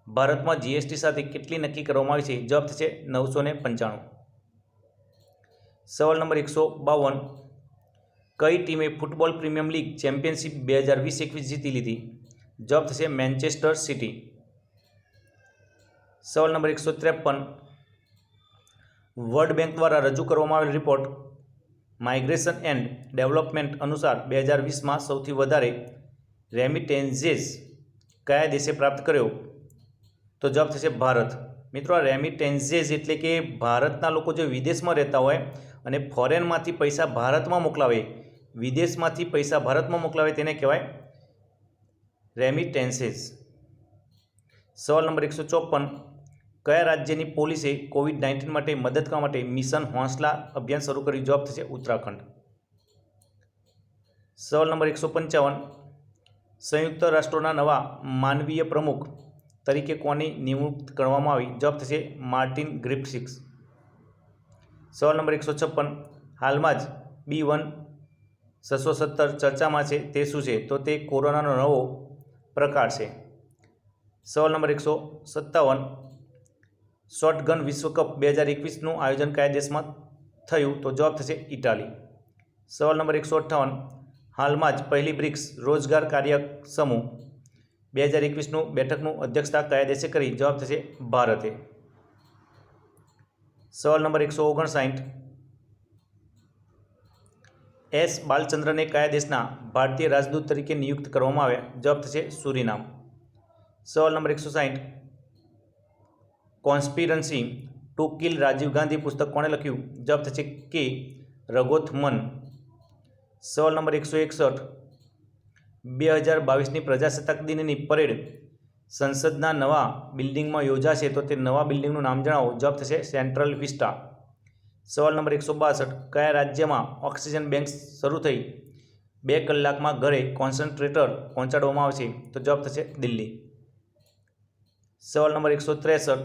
A: ભારતમાં જીએસટી સાથે કેટલી નક્કી કરવામાં આવી છે? જવાબ થશે 995. સવાલ નંબર 152, કઈ ટીમે ફૂટબોલ પ્રીમિયર લીગ ચેમ્પિયનશિપ 2020-21 જીતી લીધી? જવાબ થશે મેન્ચેસ્ટર સિટી. સવાલ નંબર 153, વર્લ્ડ બેંક દ્વારા રજૂ કરવામાં આવેલ રિપોર્ટ માઇગ્રેશન એન્ડ ડેવલપમેન્ટ અનુસાર 2020માં સૌથી વધારે રેમિટેન્ઝીસ કયા દેશે પ્રાપ્ત કર્યો? તો જવાબ થશે ભારત. મિત્રો, આ રેમિટેન્ઝીસ એટલે કે ભારતના લોકો જે વિદેશમાં રહેતા હોય અને ફોરેનમાંથી પૈસા ભારતમાં મોકલાવે, વિદેશમાંથી પૈસા ભારતમાં મોકલાવે તેને કહેવાય રેમિટેન્સીસ. સવાલ નંબર 154, કયા રાજ્યની પોલીસે કોવિડ-19 માટે મદદ કરવા માટે મિશન હોંસલા અભિયાન શરૂ કર્યું? જવાબ થશે ઉત્તરાખંડ. સવાલ નંબર 155, સંયુક્ત રાષ્ટ્રોના નવા માનવીય પ્રમુખ તરીકે કોની નિયુક્ત કરવામાં આવી? જવાબ થશે માર્ટિન ગ્રિફિથ્સ. સવાલ નંબર 156, હાલમાં જ B1617 ચર્ચામાં છે તે શું છે? તો તે કોરોનાનો નવો પ્રકાર છે. સવાલ નંબર 157, શોટગન વિશ્વકપ 2021નું આયોજન કયા દેશમાં થયું? તો જવાબ થશે ઇટાલી. સવાલ નંબર 158, હાલમાં જ પહેલી બ્રિક્સ રોજગાર કાર્ય સમૂહ 2021નું બેઠકનું અધ્યક્ષતા કયા દેશે કરી? જવાબ થશે ભારતે. સવાલ નંબર 159, એસ બાલચંદ્રને કયા દેશના ભારતીય રાજદૂત તરીકે નિયુક્ત કરવામાં આવ્યા? જવાબ થશે સુરીનામ. સવાલ number 160, conspiracy to kill Rajiv Gandhi પુસ્તક કોણે લખ્યું? જવાબ થશે કે રઘોથમન. સવાલ નંબર 161, 2022ની પ્રજાસત્તાક દિનની પરેડ સંસદના નવા બિલ્ડિંગમાં યોજાશે તો તે નવા બિલ્ડિંગનું નામ જણાવો. જવાબ થશે સેન્ટ્રલ વિસ્ટા. સવાલ નંબર 162, કયા રાજ્યમાં ઓક્સિજન બેંક શરૂ થઈ 2 કલાકમાં ઘરે કોન્સન્ટ્રેટર પહોંચાડવામાં આવશે? તો જવાબ થશે દિલ્હી. સવાલ નંબર 163,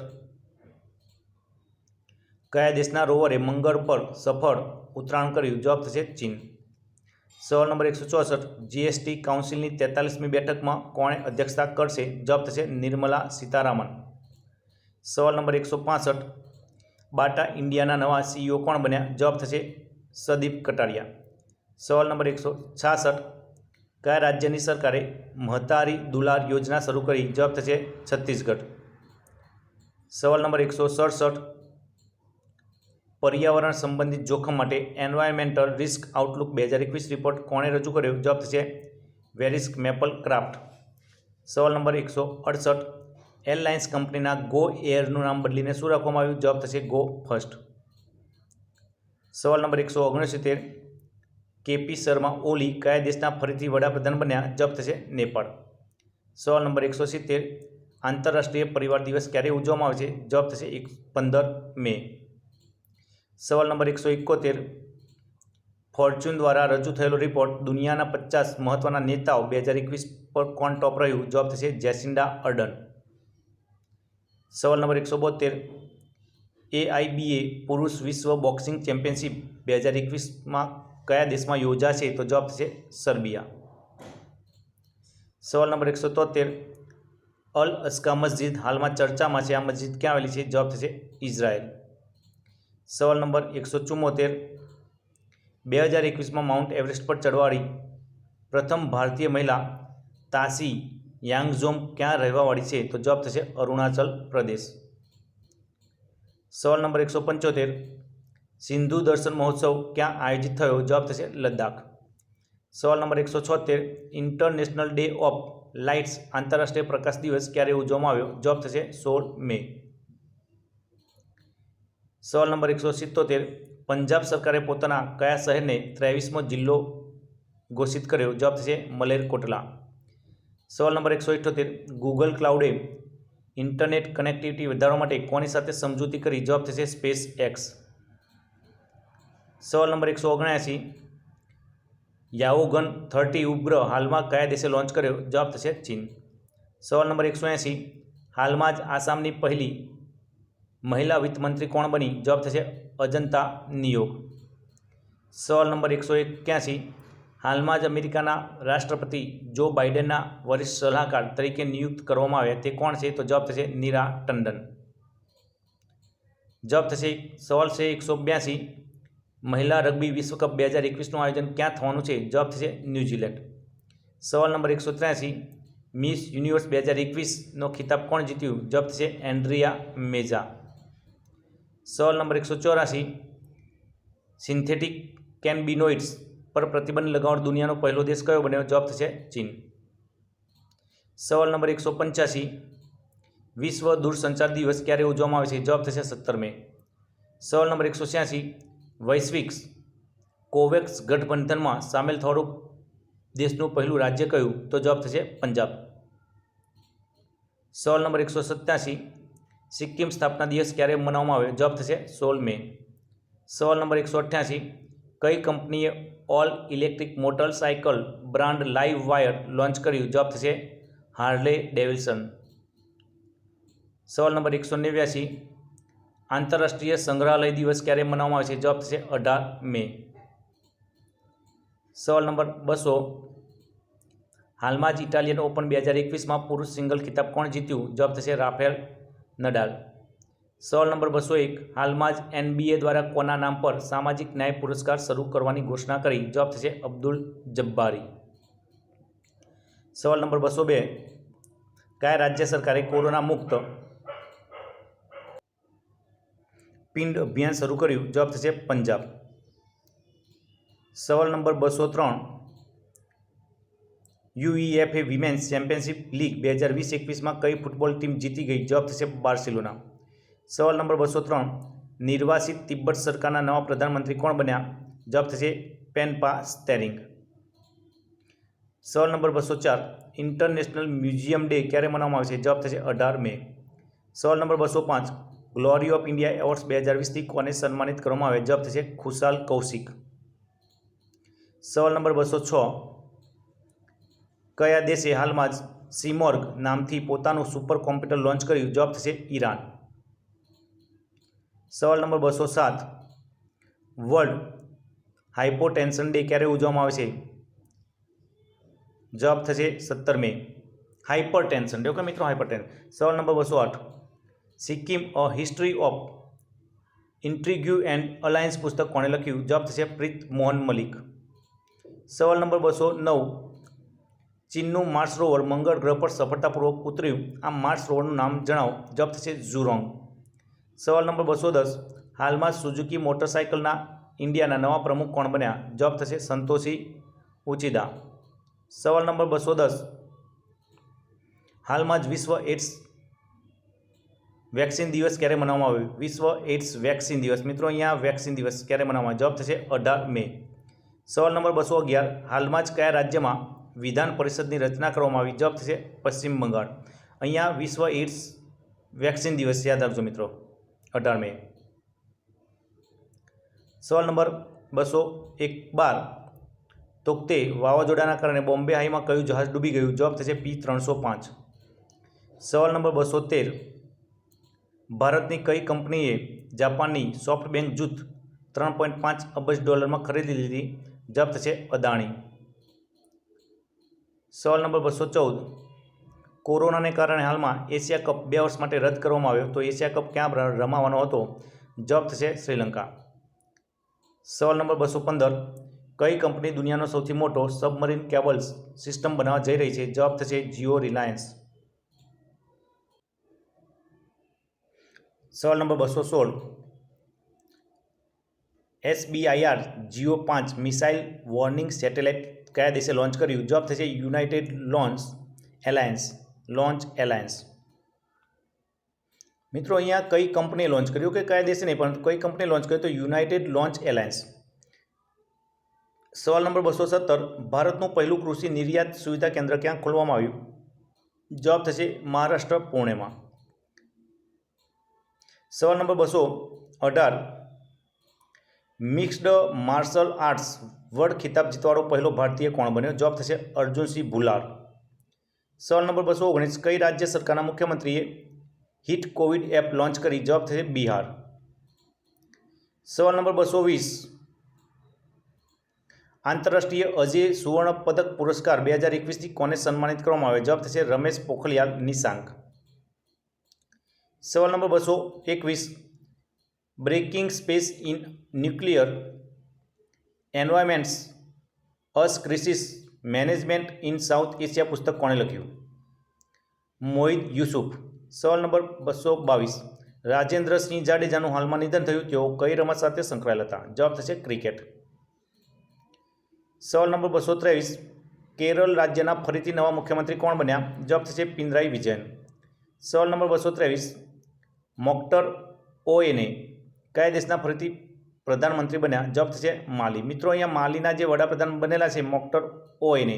A: કયા દેશના રોવરે મંગળ પર સફળ ઉતરાણ કર્યું? જવાબ થશે ચીન. સવાલ નંબર 164, જીએસટી કાઉન્સિલની 43મી બેઠકમાં કોણે અધ્યક્ષતા કરશે? જવાબ થશે નિર્મલા સીતારામન. સવાલ નંબર 165, બાટા ઇન્ડિયાના નવા CEO કોણ બન્યા? જવાબ થશે સદીપ કટારિયા. સવાલ નંબર 166, કયા રાજ્યની સરકારે મહતારી દુલાર યોજના શરૂ કરી? જવાબ થશે છત્તીસગઢ. સવાલ નંબર 167, પર્યાવરણ સંબંધિત જોખમ માટે એન્વાયરમેન્ટલ રિસ્ક આઉટલુક 2021 રિપોર્ટ કોણે રજૂ કર્યો? જવાબ થશે વેરિસ્ક મેપલ ક્રાફ્ટ. સવાલ નંબર 168, એરલાઇન્સ કંપનીના ગો એરનું નામ બદલીને શું રાખવામાં આવ્યું? જવાબ થશે ગો ફર્સ્ટ. સવાલ નંબર 169, કેપી શર્મા ઓલી કયા દેશના ફરીથી વડાપ્રધાન બન્યા? જવાબ થશે નેપાળ. સવાલ નંબર 170, આંતરરાષ્ટ્રીય પરિવાર દિવસ ક્યારે ઉજવવામાં આવે છે? જવાબ થશે 15 મે. સવાલ નંબર 171, ફોર્ચ્યુન દ્વારા રજૂ થયેલો રિપોર્ટ દુનિયાના 50 મહત્વના નેતાઓ 2021 પર કોણ ટોપ રહ્યું? જવાબ થશે જેસિન્ડા અર્ડન. સવાલ નંબર 172, AIBA પુરુષ વિશ્વ બોક્સિંગ ચેમ્પિયનશિપ 2021માં કયા દેશમાં યોજાશે? તો જવાબ થશે સર્બિયા. સવાલ નંબર 173, અલ અસ્કા મસ્જિદ હાલમાં ચર્ચામાં છે. આ મસ્જિદ ક્યાં આવેલી છે? જવાબ થશે ઇઝરાયલ. સવાલ નંબર 174, 2021માં માઉન્ટ એવરેસ્ટ પર ચઢવાળી પ્રથમ ભારતીય મહિલા તાસી યાંગઝોમ ક્યાં રહેવાવાળી છે? તો જવાબ થશે અરુણાચલ પ્રદેશ. સવાલ નંબર 175, સિંધુ દર્શન મહોત્સવ ક્યાં આયોજિત થયો? જવાબ થશે લદ્દાખ. સવાલ number 176, international day of lights આંતરરાષ્ટ્રીય પ્રકાશ દિવસ ક્યારે ઉજવવામાં આવ્યો? જવાબ થશે 16 મે. સવાલ નંબર 177, પંજાબ સરકારે પોતાના કયા શહેરને 23મો જિલ્લો ઘોષિત કર્યો? જવાબ થશે મલેરકોટલા. સવાલ નંબર 178, ગૂગલ ક્લાઉડે ઇન્ટરનેટ કનેક્ટિવિટી વધારવા માટે કોની સાથે સમજૂતી કરી? જવાબ થશે સ્પેસ એક્સ. સવાલ નંબર 179, યાઓગન 30 ઉપગ્રહ હાલમાં કયા દેશે લોન્ચ કર્યો? જવાબ થશે ચીન. સવાલ નંબર 180, હાલમાં જ આસામની પહેલી મહિલા વિત્તમંત્રી કોણ બની? જવાબ થશે અજંતા નિયોગ. સવાલ નંબર 181, હાલમાં જ અમેરિકાના રાષ્ટ્રપતિ જો બાઇડનના વરિષ્ઠ સલાહકાર તરીકે નિયુક્ત કરવામાં આવ્યા તે કોણ છે? તો જવાબ થશે નીરા ટંડન. જવાબ થશે સવાલ છે 182, મહિલા રગ્બી વિશ્વકપ 2021નું આયોજન ક્યાં થવાનું છે? જવાબ થશે ન્યૂઝીલેન્ડ. સવાલ નંબર 183, મિસ યુનિવર્સ 2021નો ખિતાબ કોણ જીત્યું? જવાબ થશે એન્ડ્રિયા મેઝા. સવાલ નંબર 184, સિન્થેટિક કેનબિનોઇડ્સ પર પ્રતિબંધ લગાવવાનો દુનિયાનો પહેલો દેશ કયો બન્યો? જવાબ થશે ચીન. સવાલ નંબર 185, વિશ્વ દૂરસંચાર દિવસ ક્યારે ઉજવવામાં આવે છે? જવાબ થશે 17 મે. સવાલ નંબર 186, વૈશ્વિક કોવેક્સ ગઠબંધનમાં સામેલ થવાનું દેશનું પહેલું રાજ્ય કયું? તો જવાબ થશે પંજાબ. સવાલ નંબર 187, સિક્કિમ સ્થાપના દિવસ ક્યારે મનાવવામાં આવે? જવાબ થશે 16 મે. સવાલ નંબર 188, કઈ કંપનીએ all electric motorcycle brand live wire launch કર્યું? જવાબ થશે હાર્લે ડેવિડસન. સવાલ નંબર 189, આંતરરાષ્ટ્રીય સંગ્રહાલય દિવસ ક્યારે મનાવવામાં આવે છે? જવાબ થશે 18 મે. સવાલ નંબર 200, હાલમાં જ ઇટાલિયન ઓપન 2021માં પુરુષ સિંગલ ખિતાબ કોણ જીત્યું? જવાબ થશે રાફેલ નડાલ. સવાલ નંબર 201, હાલમાં જ NBA દ્વારા કોના નામ પર સામાજિક ન્યાય પુરસ્કાર શરૂ કરવાની ઘોષણા કરી? જવાબ થશે અબ્દુલ જબ્બારી. સવાલ નંબર 202, કયા રાજ્ય સરકારે કોરોના મુક્ત પિંડ અભિયાન શરૂ કર્યું? જવાબ થશે પંજાબ. સવાલ number 203, UEFA women's championship league 2020-21માં કઈ ફૂટબોલ ટીમ જીતી ગઈ? જવાબ થશે બાર્સિલોના. સવાલ નંબર 203, નિર્વાસિત તિબ્બત સરકારના નવા પ્રધાનમંત્રી કોણ બન્યા? જવાબ થશે પેનપા સ્ટેરિંગ. સવાલ નંબર 204, ઇન્ટરનેશનલ મ્યુઝિયમ ડે ક્યારે મનાવવામાં આવે છે? જવાબ થશે 18 મે. સવાલ number 205, glory of India awards 2020થી કોને સન્માનિત કરવામાં આવે? જવાબ થશે ખુશાલ કૌશિક. સવાલ નંબર 206, કયા દેશે હાલમાં જ સીમોર્ગ નામથી પોતાનું સુપર કોમ્પ્યુટર લોન્ચ કર્યું? જવાબ થશે ઈરાન. સવાલ નંબર 207, વર્લ્ડ હાઇપોટેન્શન ડે ક્યારે ઉજવવામાં આવે છે? જવાબ થશે 17 મે. Hypertension day. ઓકે મિત્રો, હાઇપરટેન્શન. સવાલ number 208, Sikkim a history of intrigue and alliance પુસ્તક કોણે લખ્યું? જવાબ થશે પ્રીત મોહન મલિક. સવાલ નંબર 209, ચીનનું માર્સ રોવર મંગળ ગ્રહ પર સફળતાપૂર્વક ઉતર્યું. આ માર્સ રોવરનું નામ જણાવો. જવાબ થશે ઝુરોંગ. સવાલ નંબર 210, હાલમાં સુઝુકી મોટરસાઇકલના ઇન્ડિયાના નવા પ્રમુખ કોણ બન્યા? જવાબ થશે સંતોષી ઉચિદા. સવાલ નંબર 210, હાલમાં જ વિશ્વ એડ્સ વેક્સિન દિવસ ક્યારે મનાવવામાં આવ્યો? વિશ્વ એડ્સ વેક્સિન દિવસ. મિત્રો અહીંયા વેક્સિન દિવસ ક્યારે મનાવવામાં આવે? જવાબ થશે 18 મે. સવાલ નંબર 211, હાલમાં જ કયા રાજ્યમાં વિધાન પરિષદની રચના કરવામાં આવી? જવાબ થશે પશ્ચિમ બંગાળ. અહીંયા વિશ્વ એડ્સ વેક્સિન દિવસ યાદ રાખજો મિત્રો, 18 મે. સવાલ નંબર 212, તોકતે વાવાઝોડાના કારણે બોમ્બે હાઈમાં કયું જહાજ ડૂબી ગયું? જવાબ થશે P-305. સવાલ નંબર 213, ભારતની કઈ કંપનીએ જાપાનની સોફ્ટબેન્ક જૂથ $3.5 અબજ ખરીદી લીધી? જવાબ થશે અદાણી. સવાલ નંબર 214, કોરોનાને કારણે હાલમાં એશિયા કપ 2 વર્ષ માટે રદ કરવામાં આવ્યો, તો એશિયા કપ ક્યાં રમાવાનો હતો? જવાબ થશે શ્રીલંકા. સવાલ નંબર 215, કઈ કંપની દુનિયાનો સૌથી મોટો સબમરીન કેબલ્સ સિસ્ટમ બનાવવા જઈ રહી છે? જવાબ થશે જીઓ રિલાયન્સ. સવાલ number 216. SBIR GEO-5 missile warning satellite કયા દેશે લોન્ચ કર્યું? જવાબ થશે યુનાઇટેડ લોન્ચ એલાયન્સ. મિત્રો અહીંયા કઈ કંપનીએ લોન્ચ કર્યું કે કયા દેશે નહીં, પરંતુ કઈ કંપનીએ લોન્ચ કર્યું તો યુનાઇટેડ લોન્ચ એલાયન્સ. સવાલ નંબર 217. ભારતનું પહેલું કૃષિ નિર્યાત સુવિધા કેન્દ્ર ક્યાં ખોલવામાં આવ્યું? જવાબ થશે મહારાષ્ટ્ર, પુણેમાં. સવાલ number 218. Mixed martial arts world ખિતાબ જીતવાળો પહેલો ભારતીય કોણ બન્યો? જવાબ થશે અર્જુનસિંહ ભુલ્લાર. સવાલ નંબર 219. કઈ રાજ્ય સરકારના મુખ્યમંત્રીએ હિટ કોવિડ એપ લોન્ચ કરી? જવાબ થશે બિહાર. સવાલ નંબર 220. આંતરરાષ્ટ્રીય અજય સુવર્ણ પદક પુરસ્કાર 2021થી કોને સન્માનિત કરવામાં આવે? જવાબ થશે રમેશ પોખરિયાલ નિશાંક. સવાલ number 221. Breaking space in nuclear environments us crisis management in South Asia પુસ્તક કોણે લખ્યું? મોહિત યુસુફ. સવાલ નંબર 222. રાજેન્દ્રસિંહ જાડેજાનું હાલમાં નિધન થયું. તેઓ કઈ રમત સાથે સંકળાયેલા હતા? જવાબ થશે ક્રિકેટ. સવાલ નંબર 223. કેરળ રાજ્યના ફરીથી નવા મુખ્યમંત્રી કોણ બન્યા? જવાબ થશે પિનરાઈ વિજયન. સવાલ નંબર 223. મોક્ટર ઓએને કયા દેશના ફરીથી પ્રધાનમંત્રી બન્યા? જવાબ થશે માલી. મિત્રો અહીંયા માલીના જે વડાપ્રધાન બનેલા છે મોક્ટર ઓએને,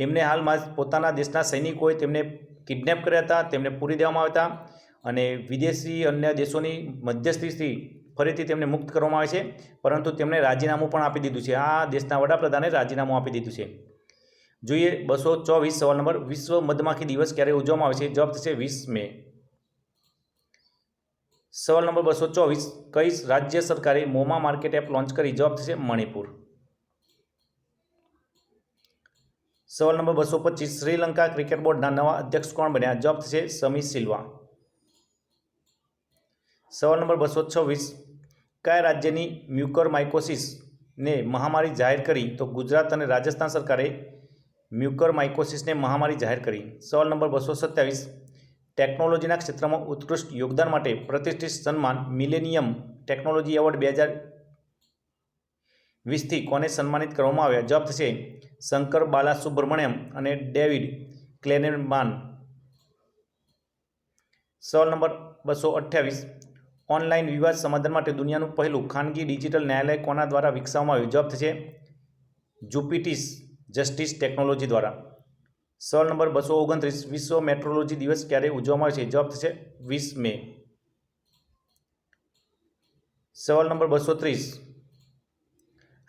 A: એમને હાલમાં જ પોતાના દેશના સૈનિકોએ તેમને કિડનેપ કર્યા હતા, તેમને પૂરી દેવામાં આવ્યા હતા અને વિદેશી અન્ય દેશોની મધ્યસ્થીથી ફરીથી તેમને મુક્ત કરવામાં આવે છે, પરંતુ તેમણે રાજીનામું પણ આપી દીધું છે. આ દેશના વડાપ્રધાને રાજીનામું આપી દીધું છે. જોઈએ 224. સવાલ નંબર. વિશ્વ મધમાખી દિવસ ક્યારે ઉજવવામાં આવે છે? જવાબ થશે 20 મે. સવાલ નંબર 224. કઈ રાજ્ય સરકારે મોમા માર્કેટ એપ લોન્ચ કરી? જવાબ થશે મણિપુર. સવાલ નંબર 225. શ્રીલંકા ક્રિકેટ બોર્ડના નવા અધ્યક્ષ કોણ બન્યા? જવાબ થશે સમી સિલ્વા. સવાલ નંબર 226. કયા રાજ્યની મ્યુકરમાઇકોસિસને મહામારી જાહેર કરી? તો ગુજરાત અને રાજસ્થાન સરકારે મ્યુકરમાઇકોસિસને મહામારી જાહેર કરી. સવાલ નંબર 227. ટેકનોલોજીના ક્ષેત્રમાં ઉત્કૃષ્ટ યોગદાન માટે પ્રતિષ્ઠિત સન્માન મિલેનિયમ ટેકનોલોજી એવોર્ડ 2020થી કોને સન્માનિત કરવામાં આવ્યા? જવાબ થશે શંકર બાલાસુબ્રમણ્યમ અને ડેવિડ ક્લેનરમાન. સવાલ નંબર 228. ઓનલાઈન વિવાદ સમાધાન માટે દુનિયાનું પહેલું ખાનગી ડિજિટલ ન્યાયાલય કોના દ્વારા વિકસાવવામાં આવ્યું? જવાબ થશે જુપિટીસ જસ્ટિસ ટેકનોલોજી દ્વારા. સવાલ નંબર 229. વિશ્વ મેટ્રોલોજી દિવસ ક્યારે ઉજવવામાં આવે છે? જવાબ થશે 20 મે. સવાલ નંબર 230.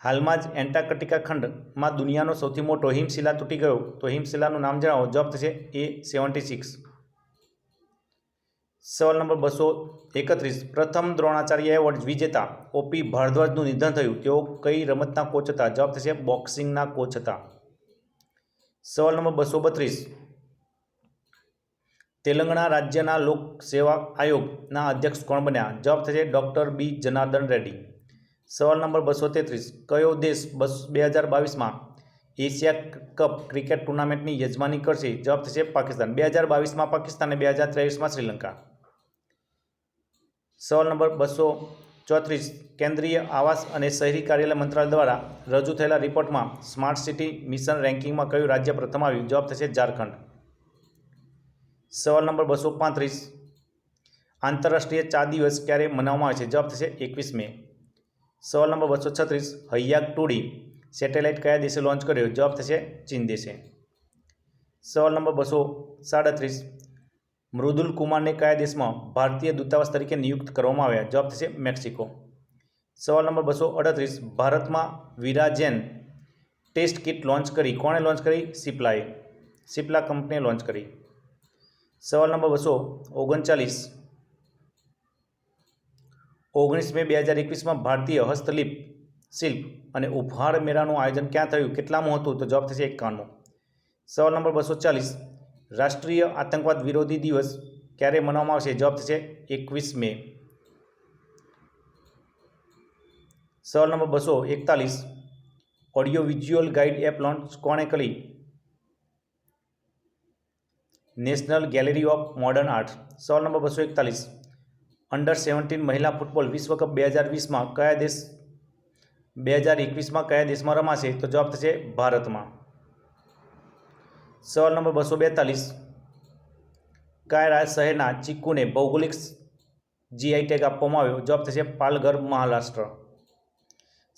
A: હાલમાં જ એન્ટાર્કટિકા ખંડમાં દુનિયાનો સૌથી મોટો હિમશિલા તૂટી ગયો, તો હિમશિલાનું નામ જણાવો. જવાબ થશે A76. સવાલ નંબર 231. પ્રથમ દ્રોણાચાર્ય એવોર્ડ વિજેતા OP ભારદ્વાજનું નિધન થયું. તેઓ કઈ રમતના કોચ હતા? જવાબ થશે બોક્સિંગના કોચ હતા. સવાલ નંબર 232. તેલંગાણા રાજ્યના લોક સેવા આયોગના અધ્યક્ષ કોણ બન્યા? જવાબ થશે ડૉક્ટર B જનાર્દન રેડ્ડી. સવાલ નંબર 233. કયો દેશ 2022માં એશિયા કપ ક્રિકેટ ટુર્નામેન્ટની યજમાની કરશે? જવાબ થશે પાકિસ્તાન. 2022માં પાકિસ્તાન અને 2023માં શ્રીલંકા. સવાલ નંબર 234. કેન્દ્રીય આવાસ અને શહેરી કાર્યાલય મંત્રાલય દ્વારા રજૂ થયેલા રિપોર્ટમાં સ્માર્ટ સિટી મિશન રેન્કિંગમાં કયું રાજ્ય પ્રથમ આવ્યું? જવાબ થશે ઝારખંડ. સવાલ નંબર 235. આંતરરાષ્ટ્રીય ચા દિવસ ક્યારે મનાવવામાં આવે છે? જવાબ થશે 21 મે. સવાલ નંબર 236. હૈયાગ 2D સેટેલાઇટ કયા દેશે લોન્ચ કર્યો? જવાબ થશે ચીન દેશે. સવાલ નંબર 237. મૃદુલ કુમારને કયા દેશમાં ભારતીય દૂતાવાસ તરીકે નિયુક્ત કરવામાં આવ્યા? જવાબ થશે મેક્સિકો. સવાલ નંબર 238. ભારતમાં વિરાજેન ટેસ્ટ કિટ લોન્ચ કરી. કોણે લોન્ચ કરી? સિપ્લા કંપનીએ લોન્ચ કરી. સવાલ નંબર 239. 19 મે 2021માં ભારતીય શિલ્પ અને ઉપહાર મેળાનું આયોજન ક્યાં થયું? કેટલામું હતું? તો જવાબ થશે 51. સવાલ નંબર 240. રાષ્ટ્રીય આતંકવાદ વિરોધી દિવસ ક્યારે મનાવવામાં આવશે? જવાબ થશે 21 મે. સવાલ number 241. Audio visual guide app launch કોણે કરી? National gallery of modern art. સવાલ નંબર 241. અંડર 17 મહિલા ફૂટબોલ વિશ્વકપ 2020માં કયા દેશ 2021માં કયા દેશમાં રમાશે? તો જવાબ થશે ભારતમાં. સવાલ નંબર 242. કયા શહેરના ચીકુને ભૌગોલિક જીઆઈ ટેગ આપવામાં આવ્યો? જવાબ થશે પાલઘર, મહારાષ્ટ્ર.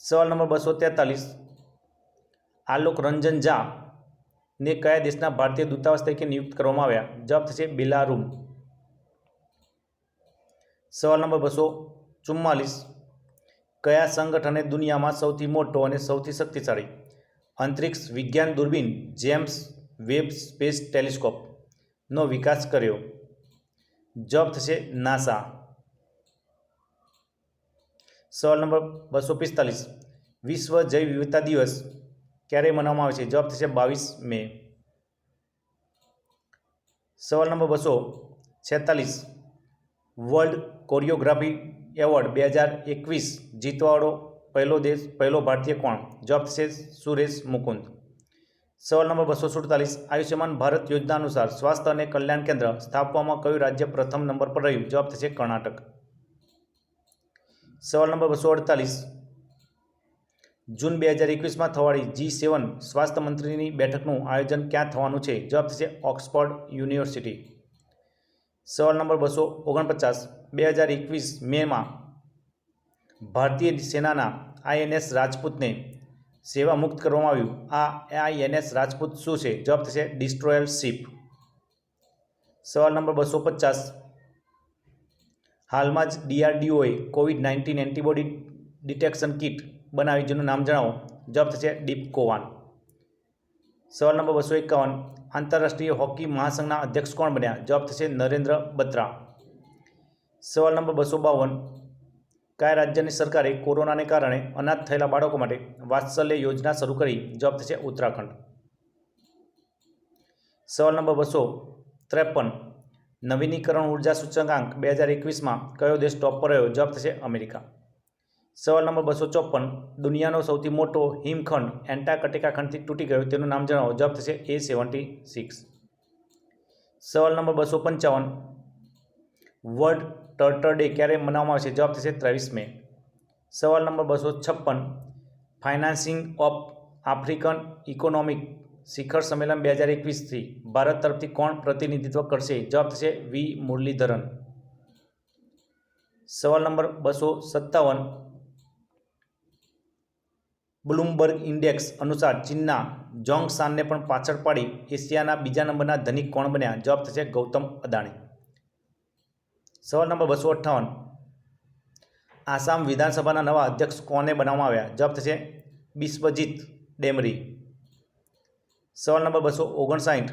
A: સવાલ નંબર 243. આલોક રંજન ઝા ને કયા દેશના ભારતીય દૂતાવાસ તરીકે નિયુક્ત કરવામાં આવ્યા? જવાબ થશે બેલારુમ. સવાલ નંબર 244. કયા સંગઠને દુનિયામાં સૌથી મોટો અને સૌથી શક્તિશાળી અંતરિક્ષ વિજ્ઞાન દૂરબીન જેમ્સ વેબ સ્પેસ ટેલિસ્કોપનો વિકાસ કર્યો? જવાબ થશે નાસા. સવાલ નંબર 245. વિશ્વ જૈવ વિવિધતા દિવસ ક્યારે મનાવવામાં આવે છે? જવાબ થશે 22 મે. સવાલ નંબર 246. વર્લ્ડ કોરિયોગ્રાફી એવોર્ડ 2021 જીતવાવાળો પહેલો ભારતીય કોણ? જવાબ થશે સુરેશ મુકુંદ. સવાલ નંબર 247. આયુષ્યમાન ભારત યોજના અનુસાર સ્વાસ્થ્ય અને કલ્યાણ કેન્દ્ર સ્થાપવામાં કયું રાજ્ય પ્રથમ નંબર પર રહ્યું? જવાબ થશે કર્ણાટક. સવાલ નંબર 248. જૂન 2021માં થવાળી G7 સ્વાસ્થ્ય મંત્રીની બેઠકનું આયોજન ક્યાં થવાનું છે? જવાબ થશે ઓક્સફર્ડ યુનિવર્સિટી. સવાલ નંબર 249. 2021 મેમાં ભારતીય સેનાના INS રાજપૂતને સેવા મુક્ત કરવામાં આવ્યું. આ INS રાજપૂત શું છે? જવાબ થશે ડિસ્ટ્રોયર શિપ. સવાલ નંબર 250. હાલમાં જ DRDOએ COVID-19 એન્ટીબોડી ડિટેક્શન કિટ બનાવી, જેનું નામ જણાવો? જવાબ થશે ડીપકોવાન. સવાલ નંબર 251. આંતરરાષ્ટ્રીય હોકી મહાસંઘના અધ્યક્ષ કોણ બન્યા? જવાબ થશે નરેન્દ્ર બત્રા. સવાલ નંબર 252. કયા રાજ્યની સરકારે કોરોનાને કારણે અનાથ થયેલા બાળકો માટે વાત્સલ્ય યોજના શરૂ કરી? જવાબ થશે ઉત્તરાખંડ. સવાલ નંબર 253. નવીનીકરણ ઉર્જા સૂચકાંક 2021માં કયો દેશ ટોપ પર રહ્યો? જવાબ થશે અમેરિકા. સવાલ નંબર 254. દુનિયાનો સૌથી મોટો હિમખંડ એન્ટાર્કટિકા ખંડથી તૂટી ગયો, તેનું નામ જણાવો? જવાબ થશે A76. સવાલ નંબર 255. વર્લ્ડ ટર્ટલ ડે ક્યારે મનાવવામાં આવે છે? જવાબ થશે 23 મે. સવાલ number 256. Financing of African economic શિખર સંમેલન 2021થી ભારત તરફથી કોણ પ્રતિનિધિત્વ કરશે? જવાબ થશે વી મુરલીધરન. સવાલ નંબર 257. બ્લૂમબર્ગ ઇન્ડેક્સ અનુસાર ચીનના જોંગશાનને પણ પાછળ પાડી એશિયાના બીજા નંબરના ધનિક કોણ બન્યા? જવાબ થશે ગૌતમ અદાણી. સવાલ નંબર 258. આસામ વિધાનસભાના નવા અધ્યક્ષ કોને બનાવવામાં આવ્યા? જવાબ થશે બિસ્વજીત ડેમરી. સવાલ નંબર 259.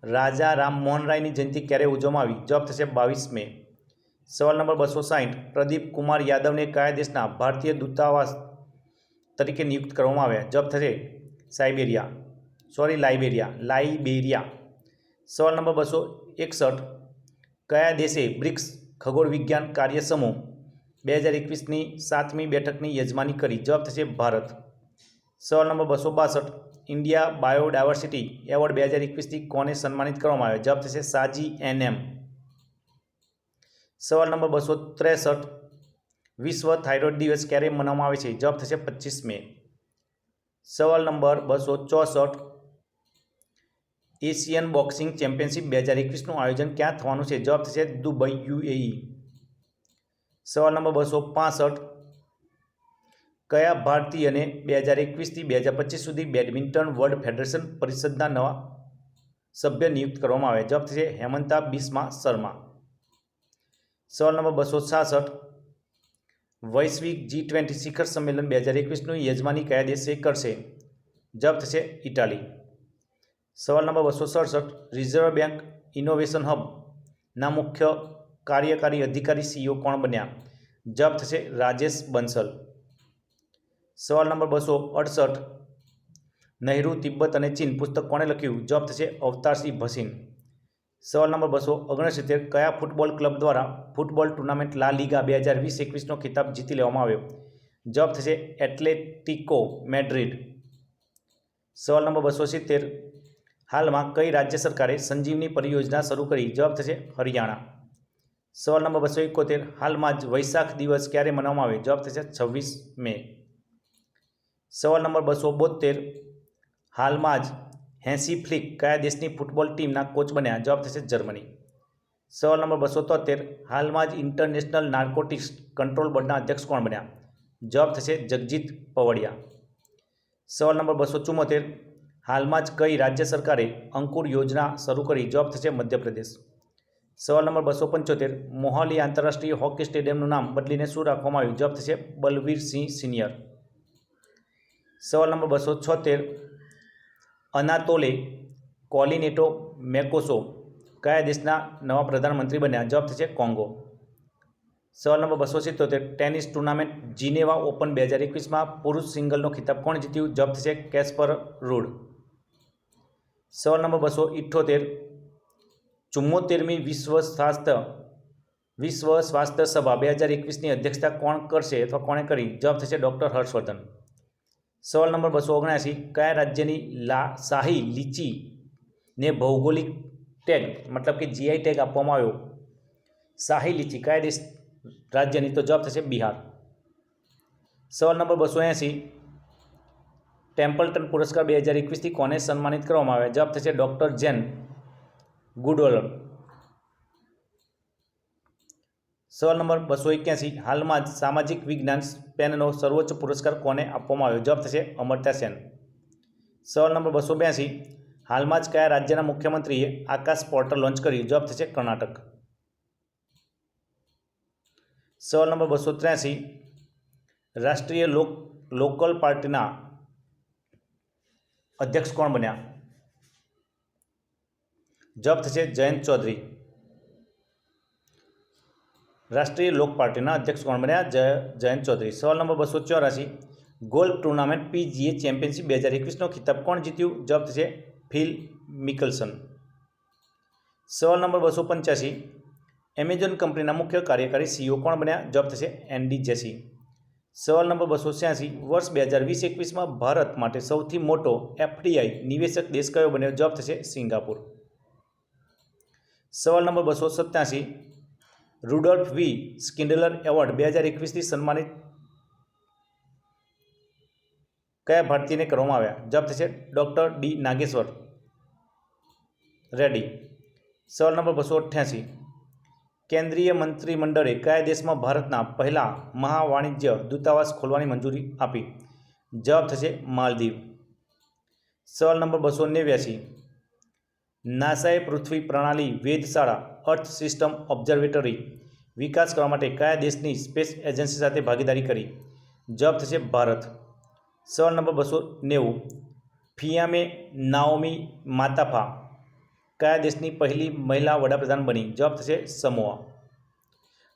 A: રાજા રામમોહન રાયની જયંતિ ક્યારે ઉજવવામાં આવી? જવાબ થશે 22 મે. સવાલ નંબર 260. પ્રદીપ કુમાર યાદવને કયા દેશના ભારતીય દૂતાવાસ તરીકે નિયુક્ત કરવામાં આવ્યા? જવાબ થશે લાઇબેરિયા. સવાલ નંબર 261. કયા દેશે બ્રિક્સ ખગોળ વિજ્ઞાન કાર્ય સમૂહ 2021ની 7મી બેઠકની યજમાની કરી? જવાબ થશે ભારત. સવાલ નંબર 262. ઇન્ડિયા બાયોડાયવર્સિટી એવોર્ડ 2021થી કોને સન્માનિત કરવામાં આવ્યા? જવાબ થશે સાજી NM. સવાલ નંબર 263. વિશ્વ થાઇરોઇડ દિવસ ક્યારે મનાવવામાં આવે છે? જવાબ થશે 25 મે. સવાલ નંબર 264. એશિયન બોક્સિંગ ચેમ્પિયનશિપ 2021નું આયોજન ક્યાં થવાનું છે? જવાબ થશે દુબઈ, UAE. સવાલ નંબર 265. કયા ભારતીયને 2021થી 2025 સુધી બેડમિન્ટન વર્લ્ડ ફેડરેશન પરિષદના નવા સભ્ય નિયુક્ત કરવામાં આવ્યા? જવાબ થશે હેમંતા બિસ્વા શર્મા. સવાલ નંબર 266. વૈશ્વિક G20 શિખર સંમેલન 2021નું યજમાની કયા દેશે કરશે? જવાબ થશે ઇટાલી. સવાલ નંબર 267. રિઝર્વ બેંક ઇનોવેશન હબના મુખ્ય કાર્યકારી અધિકારી CEO કોણ બન્યા? જવાબ થશે રાજેશ બંસલ. સવાલ નંબર 268. નહેરુ, તિબ્બત અને ચીન પુસ્તક કોણે લખ્યું? જવાબ થશે અવતારસિંહ ભસીન. સવાલ નંબર 269. કયા ફૂટબોલ ક્લબ દ્વારા ફૂટબોલ ટુર્નામેન્ટ લા લીગા 2020-21નો ખિતાબ જીતી લેવામાં આવ્યો? જવાબ થશે એટલેટિકો મેડ્રિડ. સવાલ નંબર 270, હાલમાં કઈ રાજ્ય સરકારે સંજીવની પરિયોજના શરૂ કરી? જવાબ થશે હરિયાણા. સવાલ નંબર 271, હાલમાં જ વૈશાખ દિવસ ક્યારે મનાવવામાં આવે? જવાબ થશે 26 મે. સવાલ નંબર 272, હાલમાં જ હેન્સી ફ્લિક કયા દેશની ફૂટબોલ ટીમના કોચ બન્યા? જવાબ થશે જર્મની. સવાલ નંબર 273, હાલમાં જ ઇન્ટરનેશનલ નાર્કોટિક્સ કંટ્રોલ બોર્ડના અધ્યક્ષ કોણ બન્યા? જવાબ થશે જગજીત પવડિયા. સવાલ નંબર 274, હાલમાં જ કઈ રાજ્ય સરકારે અંકુર યોજના શરૂ કરી? જવાબ થશે મધ્યપ્રદેશ. સવાલ નંબર 275, મોહાલી આંતરરાષ્ટ્રીય હોકી સ્ટેડિયમનું નામ બદલીને શું રાખવામાં આવ્યું? જવાબ થશે બલવીરસિંહ સિનિયર. સવાલ નંબર 276, અનાતોલે કોલિનેટો મેકોસો કયા દેશના નવા પ્રધાનમંત્રી બન્યા? જવાબ થશે કોંગો. સવાલ number 277, tennis tournament Geneva open 2021માં પુરુષ સિંગલનો ખિતાબ કોણ જીત્યું? જવાબ થશે કેસ્પર રૂડ. સવાલ નંબર 278, 74મી વિશ્વ સ્વાસ્થ્ય સભા 2021ની અધ્યક્ષતા કોણ કરશે અથવા કોણે કરી? જવાબ થશે ડૉક્ટર હર્ષવર્ધન. સવાલ નંબર 279, કયા રાજ્યની શાહી લીચીને ભૌગોલિક ટેગ મતલબ કે જીઆઈ ટેગ આપવામાં આવ્યો? શાહી લીચી કયા દેશ રાજ્યની? તો જવાબ થશે બિહાર. સવાલ નંબર 280, ટેમ્પલ્ટન પુરસ્કાર 2021થી કોને સન્માનિત કરવામાં આવ્યા? જવાબ થશે ડૉક્ટર જેન ગુડવલર. સવાલ નંબર 281, હાલમાં જ સામાજિક વિજ્ઞાન સ્પેનનો સર્વોચ્ચ પુરસ્કાર કોને આપવામાં આવ્યો? જવાબ થશે અમર્ત્ય સેન. સવાલ નંબર 282, હાલમાં જ કયા રાજ્યના મુખ્યમંત્રીએ આકાશ પોર્ટલ લોન્ચ કર્યું? જવાબ થશે કર્ણાટક. સવાલ નંબર 283, રાષ્ટ્રીય લોકલ પાર્ટીના અધ્યક્ષ કોણ બન્યા? જવાબ થશે જયંત ચૌધરી. રાષ્ટ્રીય લોક પાર્ટીના અધ્યક્ષ કોણ બન્યા? જયંત ચૌધરી. સવાલ number 284, golf tournament PGA championship 2021નો ખિતાબ કોણ જીત્યું? જવાબ થશે ફિલ મિકલ્સન. સવાલ નંબર 285, એમેઝોન કંપનીના મુખ્ય કાર્યકારી CEO કોણ બન્યા? જવાબ થશે એન્ડી જેસી. સવાલ નંબર 286, વર્ષ 2020-21માં ભારત માટે સૌથી મોટો FDI નિવેશક દેશ કયો બન્યો? જવાબ થશે સિંગાપુર. સવાલ નંબર 287, રુડોલ્ફ વી સ્કિન્ડલર એવોર્ડ 2021થી સન્માનિત કયા ભારતીયને કરવામાં આવ્યા? જવાબ થશે ડૉક્ટર ડી નાગેશ્વર રેડ્ડી. સવાલ નંબર 288, કેન્દ્રીય મંત્રીમંડળે કયા દેશમાં ભારતના પહેલા મહાવાણિજ્ય દૂતાવાસ ખોલવાની મંજૂરી આપી? જવાબ થશે માલદીવ. સવાલ નંબર 289, નાસાએ પૃથ્વી પ્રણાલી વેધશાળા અર્થ સિસ્ટમ ઓબ્ઝર્વેટરી વિકાસ કરવા માટે કયા દેશની સ્પેસ એજન્સી સાથે ભાગીદારી કરી? જવાબ થશે ભારત. સવાલ નંબર 290, ફિયામે નાઓમી માતાફા કયા દેશની પહેલી મહિલા વડાપ્રધાન બની? જવાબ થશે સમોઆ.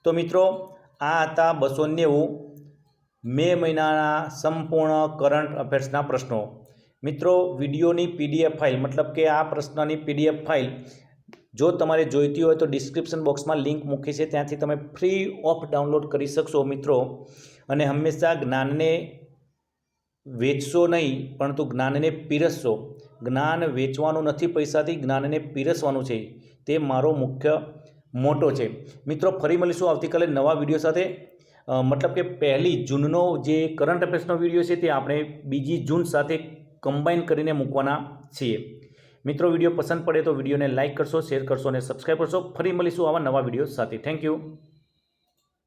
A: તો મિત્રો આ હતા 290 મે મહિનાના સંપૂર્ણ કરંટ અફેર્સના પ્રશ્નો. મિત્રો વિડીયોની PDF ફાઇલ મતલબ કે આ પ્રશ્નની PDF ફાઇલ જો તમારે જોઈતી હોય તો ડિસ્ક્રિપ્શન બોક્સમાં લિંક મૂકી છે, ત્યાંથી તમે ફ્રી ઓફ ડાઉનલોડ કરી શકશો મિત્રો. અને હંમેશા જ્ઞાનને વેચશો નહીં પરંતુ જ્ઞાનને પીરસશો. જ્ઞાન વેચવાનું નથી પૈસાથી, જ્ઞાનને પીરસવાનું છે, તે મારો મુખ્ય મોટો છે. મિત્રો ફરી મળીશું આવતીકાલે નવા વિડીયો સાથે. મતલબ કે 1 જૂનનો જે કરંટ અફેર્સનો વિડીયો છે તે આપણે 2 જૂન સાથે કમ્બાઈન કરીને મૂકવાના છીએ. મિત્રો વિડીયો પસંદ પડે તો વિડીયોને લાઇક કરશો, શેર કરશો અને સબસ્ક્રાઈબ કરશો. ફરી મળીશું આવા નવા વિડીયો સાથે. Thank you.